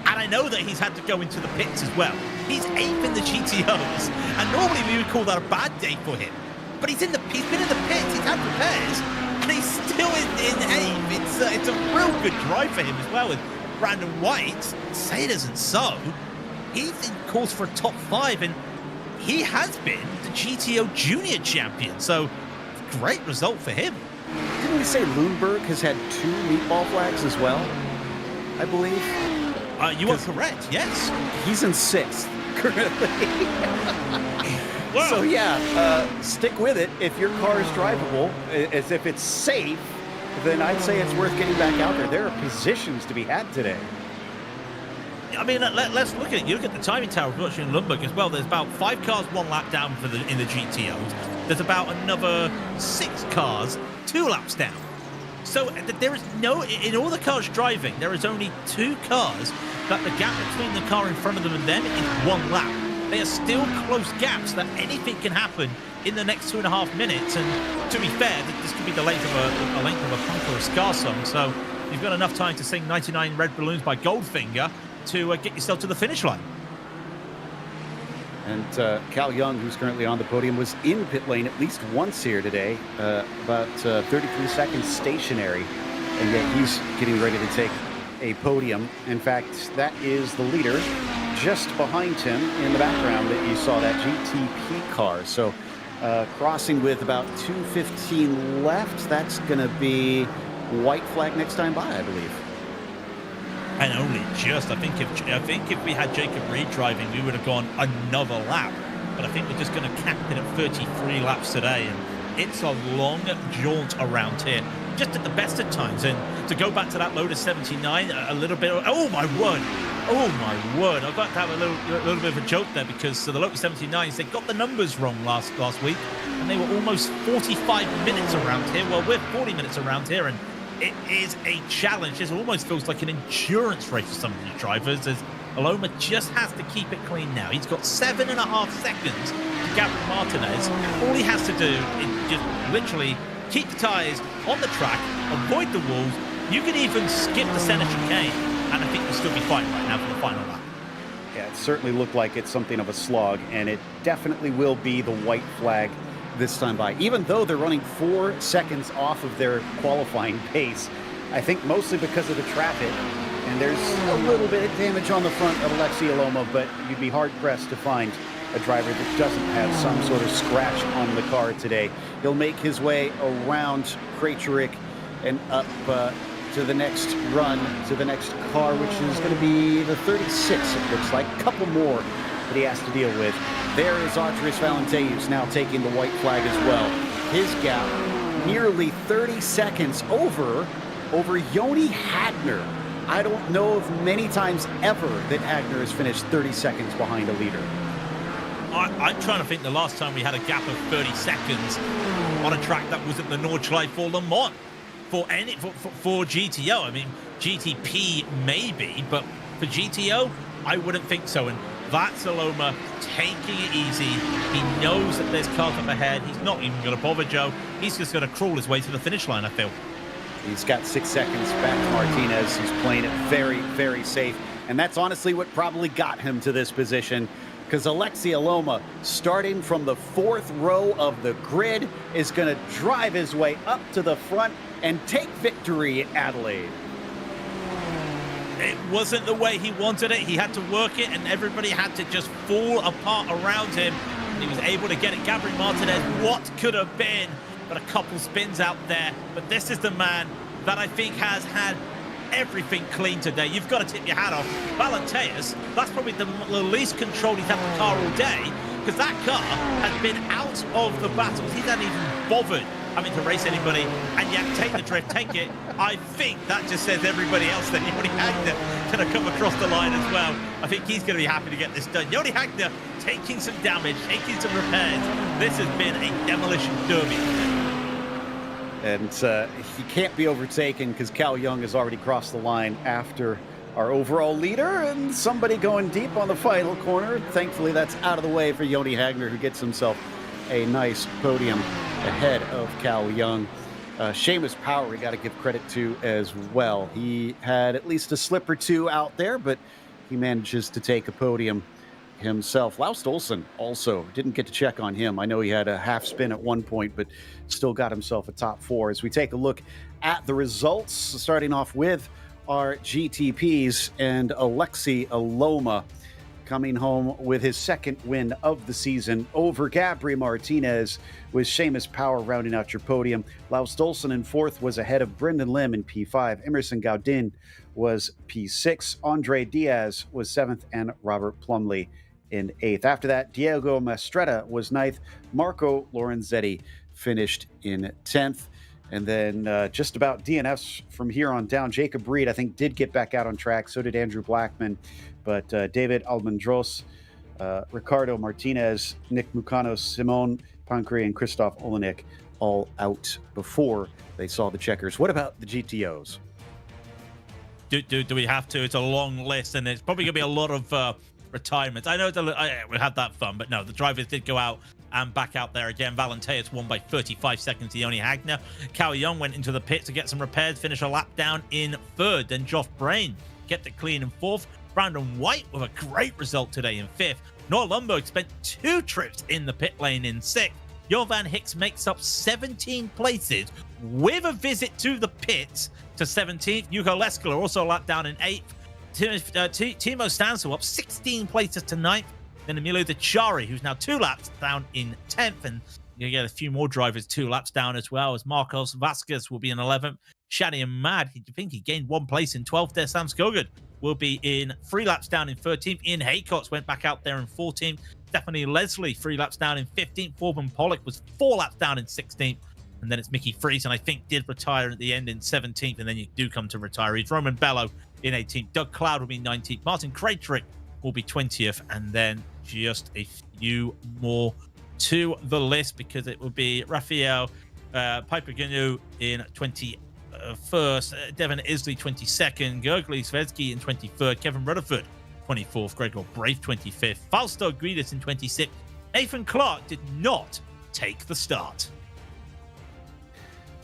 And I know that he's had to go into the pits as well. He's 8th in the GTOs, and normally we would call that a bad day for him. But he's been in the pits, he's had repairs, and he's still in 8th. It's a real good drive for him as well with Brandon White, say it isn't so. He's in course for a top 5, and he has been the GTO Junior champion. So, great result for him. Didn't we say Lundberg has had 2 meatball flags as well, I believe? You are correct, yes. He's in 6th currently. Wow. So yeah, stick with it. If your car is drivable, as if it's safe, then I'd say it's worth getting back out there. There are positions to be had today. I mean, let's look at it. You look at the timing tower of watching Lundberg as well. There's about 5 cars 1 lap down in the GTOs. There's about another 6 cars 2 laps down. So there is in all the cars driving, there is only 2 cars that the gap between the car in front of them and them is 1 lap. They are still close gaps that anything can happen in the next 2.5 minutes. And to be fair, this could be the length of a punk or a scar song. So you've got enough time to sing 99 Red Balloons by Goldfinger to get yourself to the finish line. And Cal Young, who's currently on the podium, was in pit lane at least once here today, about 33 seconds stationary, and yet he's getting ready to take a podium. In fact, that is the leader just behind him in the background that you saw, that GTP car. So crossing with about 2:15 left, that's going to be white flag next time by, I believe. And only just. I think if we had Jacob Reed driving, we would have gone another lap. But I think we're just going to cap it at 33 laps today. And it's a long jaunt around here, just at the best of times. And to go back to that Lotus 79, a little bit. Oh my word! Oh my word! I've got to have a little bit of a joke there, because the Lotus 79s, they got the numbers wrong last week, and they were almost 45 minutes around here. Well, we're 40 minutes around here, and it is a challenge. It almost feels like an endurance race for some of these drivers, as Aloma just has to keep it clean now. He's got 7.5 seconds to Gabriel Martinez. All he has to do is just literally keep the tyres on the track, avoid the walls. You can even skip the center chicane, and I think you'll still be fine right now for the final lap. Yeah, it certainly looked like it's something of a slog, and it definitely will be the white flag this time by, even though they're running 4 seconds off of their qualifying pace. I think mostly because of the traffic, and there's a little bit of damage on the front of Alexi Aloma, but you'd be hard-pressed to find a driver that doesn't have some sort of scratch on the car today. He'll make his way around Krejcik and up to the next run, to the next car, which is going to be the 36, it looks like. A couple more that he has to deal with. There is Andres Valenteus now taking the white flag as well. His gap nearly 30 seconds over Joni Hagner. I don't know of many times ever that Hagner has finished 30 seconds behind a leader. I'm trying to think the last time we had a gap of 30 seconds on a track that wasn't the Nordschleife for Le Mans. For GTO, I mean, GTP maybe, but for GTO, I wouldn't think so. And that's Aloma taking it easy. He knows that there's cars up ahead. He's not even going to bother Joe. He's just going to crawl his way to the finish line, I feel. He's got 6 seconds back to Martinez. He's playing it very, very safe. And that's honestly what probably got him to this position, because Alexi Aloma, starting from the 4th row of the grid, is going to drive his way up to the front and take victory at Adelaide. It wasn't the way he wanted it. He had to work it, and everybody had to just fall apart around him. He was able to get it. Gabriel Martinez, what could have been but a couple spins out there. But this is the man that I think has had everything clean today. You've got to tip your hat off. Valenteus, that's probably the least control he's had the car all day, because that car has been out of the battles. He hasn't even bothered having to race anybody, and yet take the drift, take it. I think that just says everybody else that Joni Hagner going to come across the line as well. I think he's going to be happy to get this done. Joni Hagner taking some damage, taking some repairs. This has been a demolition derby. And he can't be overtaken because Cal Young has already crossed the line after our overall leader, and somebody going deep on the final corner. Thankfully, that's out of the way for Joni Hagner, who gets himself a nice podium ahead of Cal Young. Seamus Power, we got to give credit to as well. He had at least a slip or two out there, but he manages to take a podium himself. Laust Olsen also didn't get to check on him. I know he had a half spin at one point, but still got himself a top 4. As we take a look at the results, starting off with our GTPs, and Alexi Aloma coming home with his 2nd win of the season over Gabriel Martinez, with Seamus Power rounding out your podium. Laust Olsen in 4th was ahead of Brendan Lim in P5. Emerson Gaudin was P6. Andre Diaz was 7th, and Robert Plumley in 8th. After that, Diego Mastretta was 9th. Marco Lorenzetti finished in 10th. And then just about DNFs from here on down. Jacob Reed, I think, did get back out on track. So did Andrew Blackman. But David Almendros, Ricardo Martinez, Nick Mucanos, Simone Pancri, and Christoph Olenek all out before they saw the checkers. What about the GTOs? Do we have to? It's a long list, and it's probably going to be a lot of retirements. I know we had that fun, but no, the drivers did go out and back out there again. Valenteus won by 35 seconds to Joni Hagner. Cal Young went into the pit to get some repairs, finish a lap down in 3rd. Then Geoff Brain kept it clean in 4th. Brandon White with a great result today in 5th. Noah Lundberg spent 2 trips in the pit lane in 6th. Jovan Hicks makes up 17 places with a visit to the pits to 17th. Hugo Leskola also a lap down in 8th. Timo Stansel up 16 places to 9th. Then Emilio Dechari, who's now 2 laps down in 10th. And you get a few more drivers 2 laps down as well, as Marcos Vasquez will be in 11th. Shadi and Mad, I think he gained 1 place in 12th there. Sam Skogard will be in 3 laps down in 13th. Ian Haycox went back out there in 14th. Stephanie Leslie, 3 laps down in 15th. Forbin Pollock was 4 laps down in 16th. And then it's Mickey Friesen, I think, did retire at the end in 17th. And then you do come to retirees. Roman Bello in 18th. Doug Cloud will be 19th. Martin Krajcik will be 20th. And then just a few more to the list, because it will be Raphael Piper Gnu in 21st, Devin Isley 22nd, Gergely Svetsky in 23rd, Kevin Rutherford 24th, Gregor Brave 25th, Fausto Guidis in 26th. Nathan Clark did not take the start.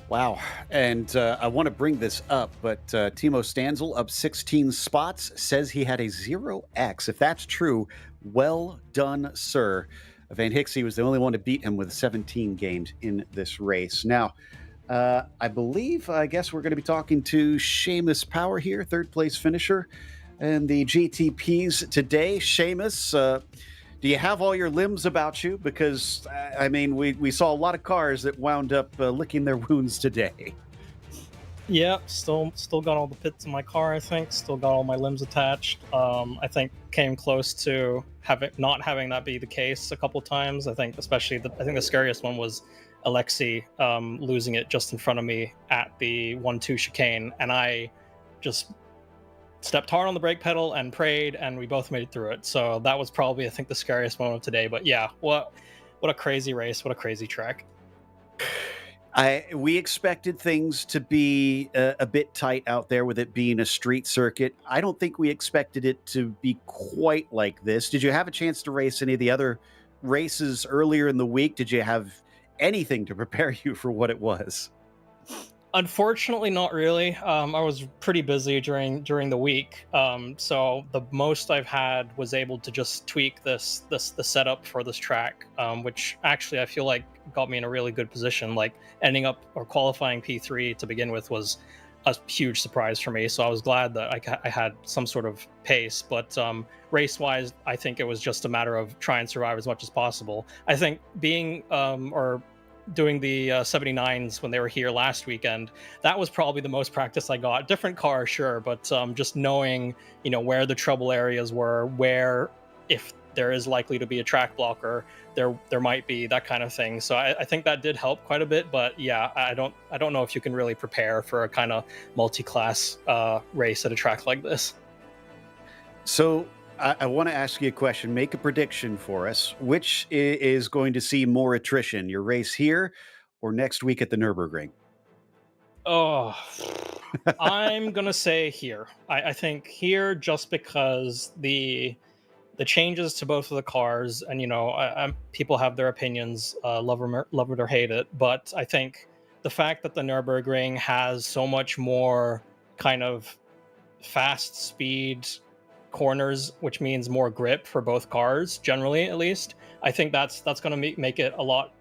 Wow. And I want to bring this up, but Timo Stanzel up 16 spots, says he had a 0x. If that's true, well done, sir. Van Hixie was the only one to beat him with 17 games in this race. Now, I guess we're going to be talking to Seamus Power here, 3rd place finisher, and the GTPs today. Seamus, do you have all your limbs about you? Because, I mean, we saw a lot of cars that wound up licking their wounds today. Yeah, still got all the pits in my car. I think still got all my limbs attached. I think came close to not having that be the case a couple times. I think especially I think the scariest one was Alexei losing it just in front of me at the 1-2 chicane, and I just stepped hard on the brake pedal and prayed, and we both made it through it. So that was probably, I think, the scariest moment of today. But yeah, what a crazy race, what a crazy track. We expected things to be a bit tight out there with it being a street circuit. I don't think we expected it to be quite like this. Did you have a chance to race any of the other races earlier in the week? Did you have anything to prepare you for what it was? Unfortunately, not really. I was pretty busy during the week, so the most I've had was able to just tweak the setup for this track, which actually I feel like got me in a really good position. Like ending up or qualifying P3 to begin with was a huge surprise for me. So I was glad that I had some sort of pace. But race-wise, I think it was just a matter of try and survive as much as possible. I think being or doing the 79s when they were here last weekend, that was probably the most practice I got. Different car, sure, but just knowing, where the trouble areas were, where if there is likely to be a track blocker, there might be, that kind of thing. So I think that did help quite a bit. But yeah, I don't know if you can really prepare for a kind of multi-class race at a track like this. So I want to ask you a question. Make a prediction for us. Which is going to see more attrition, your race here or next week at the Nürburgring? Oh, I'm going to say here. I think here just because the changes to both of the cars, and, people have their opinions, love it or hate it. But I think the fact that the Nürburgring has so much more kind of fast speed corners, which means more grip for both cars, generally at least. I think that's going to make it a lot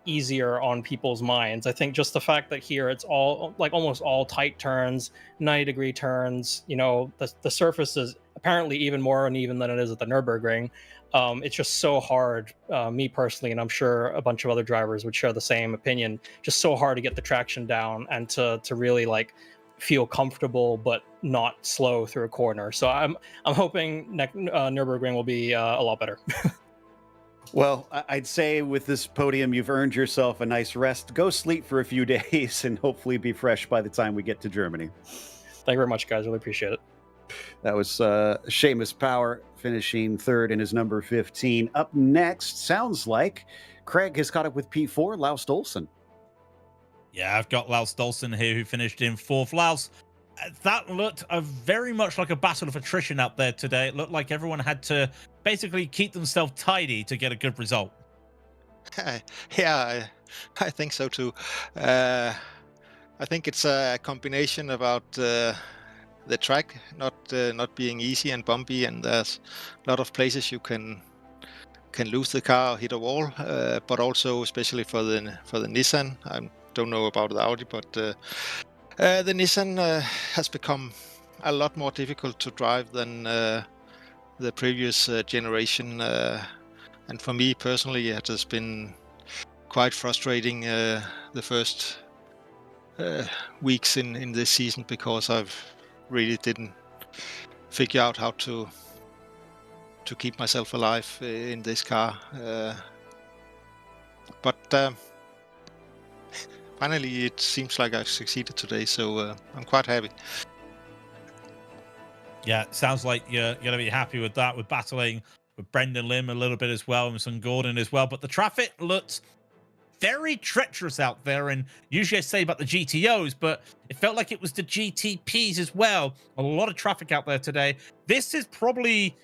easier on people's minds. I think just the fact that here it's all like almost all tight turns, 90-degree turns. The surface is apparently even more uneven than it is at the Nürburgring. It's just so hard, me personally, and I'm sure a bunch of other drivers would share the same opinion, just so hard to get the traction down and to really feel comfortable but not slow through a corner. So I'm hoping Nürburgring will be a lot better. Well, I'd say with this podium, you've earned yourself a nice rest. Go sleep for a few days and hopefully be fresh by the time we get to Germany. Thank you very much, guys. Really appreciate it. That was Seamus Power finishing third in his number 15. Up next, sounds like Craig has caught up with P4, Laus Dolson. Yeah, I've got Laus Dolson here, who finished in fourth. Laus, that looked very much like a battle of attrition out there today. It looked like everyone had to basically keep themselves tidy to get a good result. Yeah, I think so too. I think it's a combination about the track not being easy and bumpy, and there's a lot of places you can lose the car or hit a wall, but also especially for the Nissan. I don't know about the Audi, but the Nissan has become a lot more difficult to drive than the previous generation, and for me personally, it has been quite frustrating the first weeks in this season, because I've really didn't figure out how to keep myself alive in this car, but finally it seems like I've succeeded today, so I'm quite happy. Yeah, it sounds like you're going to be happy with that, with battling with Brendan Lim a little bit as well, and some Gordon as well. But the traffic looked very treacherous out there, and usually I say about the GTOs, but it felt like it was the GTPs as well. A lot of traffic out there today. This is probably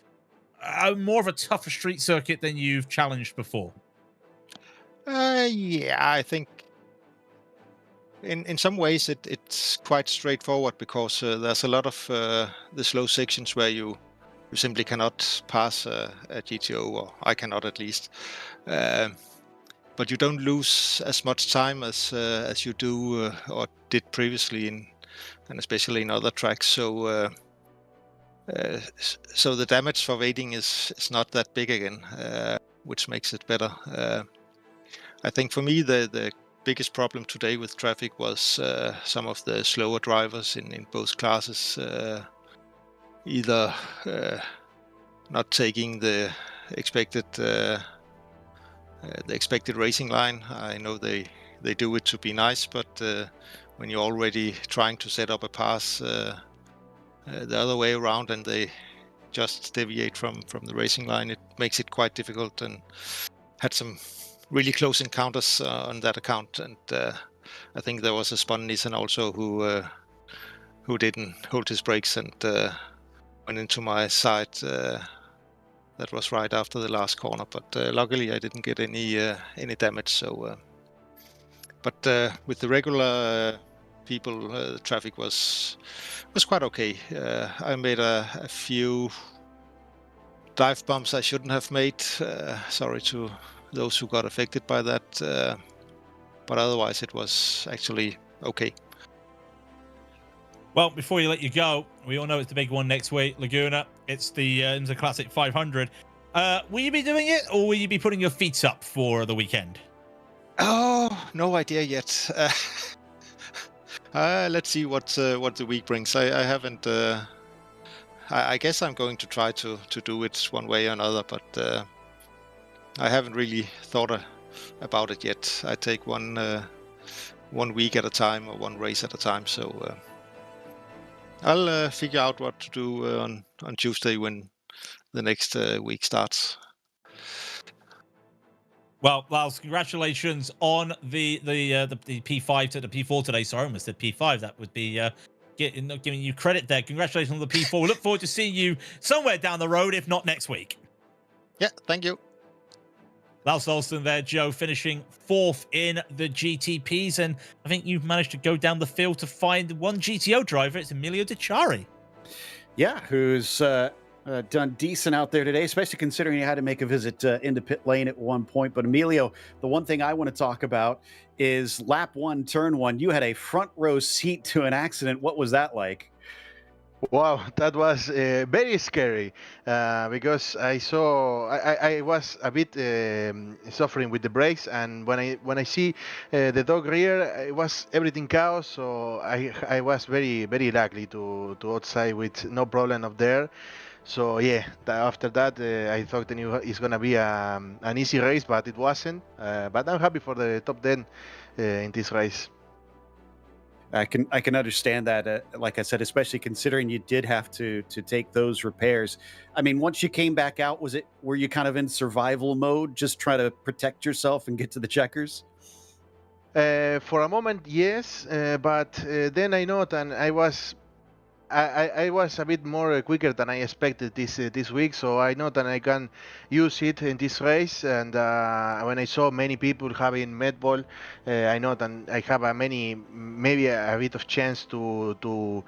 more of a tougher street circuit than you've challenged before. Yeah, I think in some ways it's quite straightforward, because there's a lot of the slow sections where you simply cannot pass a GTO, or I cannot at least. But you don't lose as much time as you do or did previously, and especially in other tracks. So the damage for waiting is not that big again, which makes it better. I think for me the biggest problem today with traffic was some of the slower drivers in both classes, either not taking the expected racing line. I know they do it to be nice, but when you're already trying to set up a pass the other way around and they just deviate from the racing line, it makes it quite difficult, and had some really close encounters on that account. And I think there was a Spun Nissan also who didn't hold his brakes and went into my side. That was right after the last corner, but luckily I didn't get any damage. So, but with the regular people, the traffic was quite okay. I made a few dive bumps I shouldn't have made. Sorry to those who got affected by that, but otherwise it was actually okay. Well, before you let you go, we all know it's the big one next week, Laguna. It's the IMSA Classic 500. Will you be doing it, or will you be putting your feet up for the weekend? Oh, no idea yet. Let's see what the week brings. I haven't. I guess I'm going to try to do it one way or another, but I haven't really thought about it yet. I take one week at a time, or one race at a time. So I'll figure out what to do on Tuesday when the next week starts. Well, Lars, congratulations on the P5 to the P4 today. Sorry, I almost said P5. That would be not giving you credit there. Congratulations on the P4. We look forward to seeing you somewhere down the road, if not next week. Yeah, thank you. Lars Olsen there, Joe, finishing 4th in the GTPs. And I think you've managed to go down the field to find one GTO driver. It's Emilio Dicciari. Yeah, who's done decent out there today, especially considering he had to make a visit into pit lane at one point. But Emilio, the one thing I want to talk about is lap 1, turn 1. You had a front row seat to an accident. What was that like? Wow, that was very scary because I was a bit suffering with the brakes, and when I see the dog rear, it was everything chaos. So I was very lucky to outside with no problem up there. So yeah, after that I thought it's gonna be an easy race, but it wasn't. But I'm happy for the top 10 in this race. I can understand that. Like I said, especially considering you did have to take those repairs. I mean, once you came back out, were you kind of in survival mode, just try to protect yourself and get to the checkers? For a moment, yes, but then I know that I was a bit more quicker than I expected this week, so I know that I can use it in this race. And when I saw many people having medball, I know that I have maybe a bit of chance to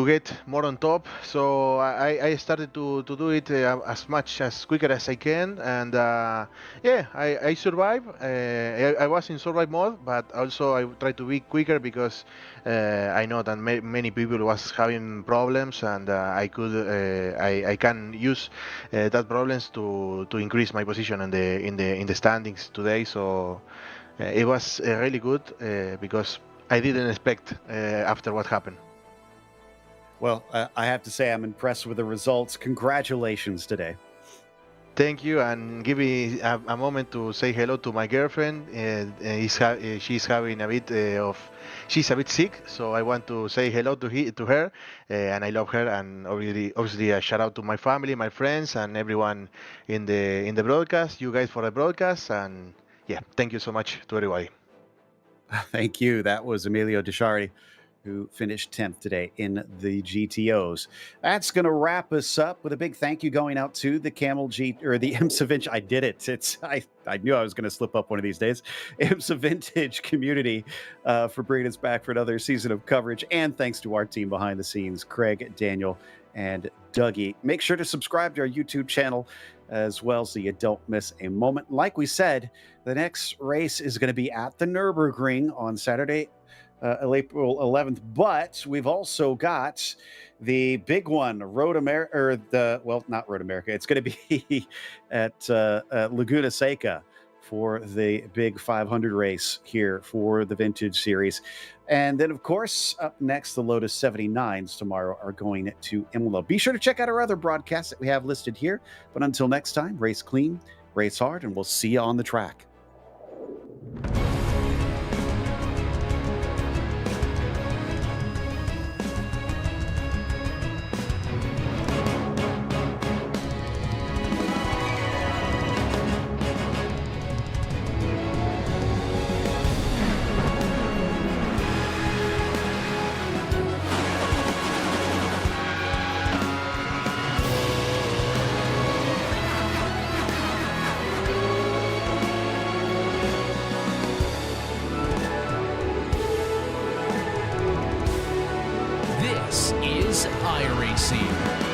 get more on top. So I started to do it as quicker as I can, and yeah, I survived. I was in survive mode, but also I tried to be quicker because I know that many people was having problems, and I can use that problems to increase my position in the standings today. So it was really good because I didn't expect after what happened. Well, I have to say I'm impressed with the results. Congratulations today. Thank you, and give me a moment to say hello to my girlfriend. She's having a bit she's a bit sick, so I want to say hello to her, and I love her. And obviously a shout out to my family, my friends, and everyone in the broadcast. You guys for the broadcast, and yeah, thank you so much to everybody. Thank you. That was Emilio Dicciari, who finished 10th today in the GTOs. That's going to wrap us up with a big thank you going out to the Camel GT, or the IMSA Vintage. I did it. I knew I was going to slip up one of these days. IMSA Vintage community for bringing us back for another season of coverage. And thanks to our team behind the scenes, Craig, Daniel, and Dougie. Make sure to subscribe to our YouTube channel as well so you don't miss a moment. Like we said, the next race is going to be at the Nürburgring on Saturday, April 11th, but we've also got the big one, Road America, not Road America. It's going to be at Laguna Seca for the big 500 race here for the Vintage Series. And then, of course, up next, the Lotus 79s tomorrow are going to Imola. Be sure to check out our other broadcasts that we have listed here. But until next time, race clean, race hard, and we'll see you on the track. This is iRacing.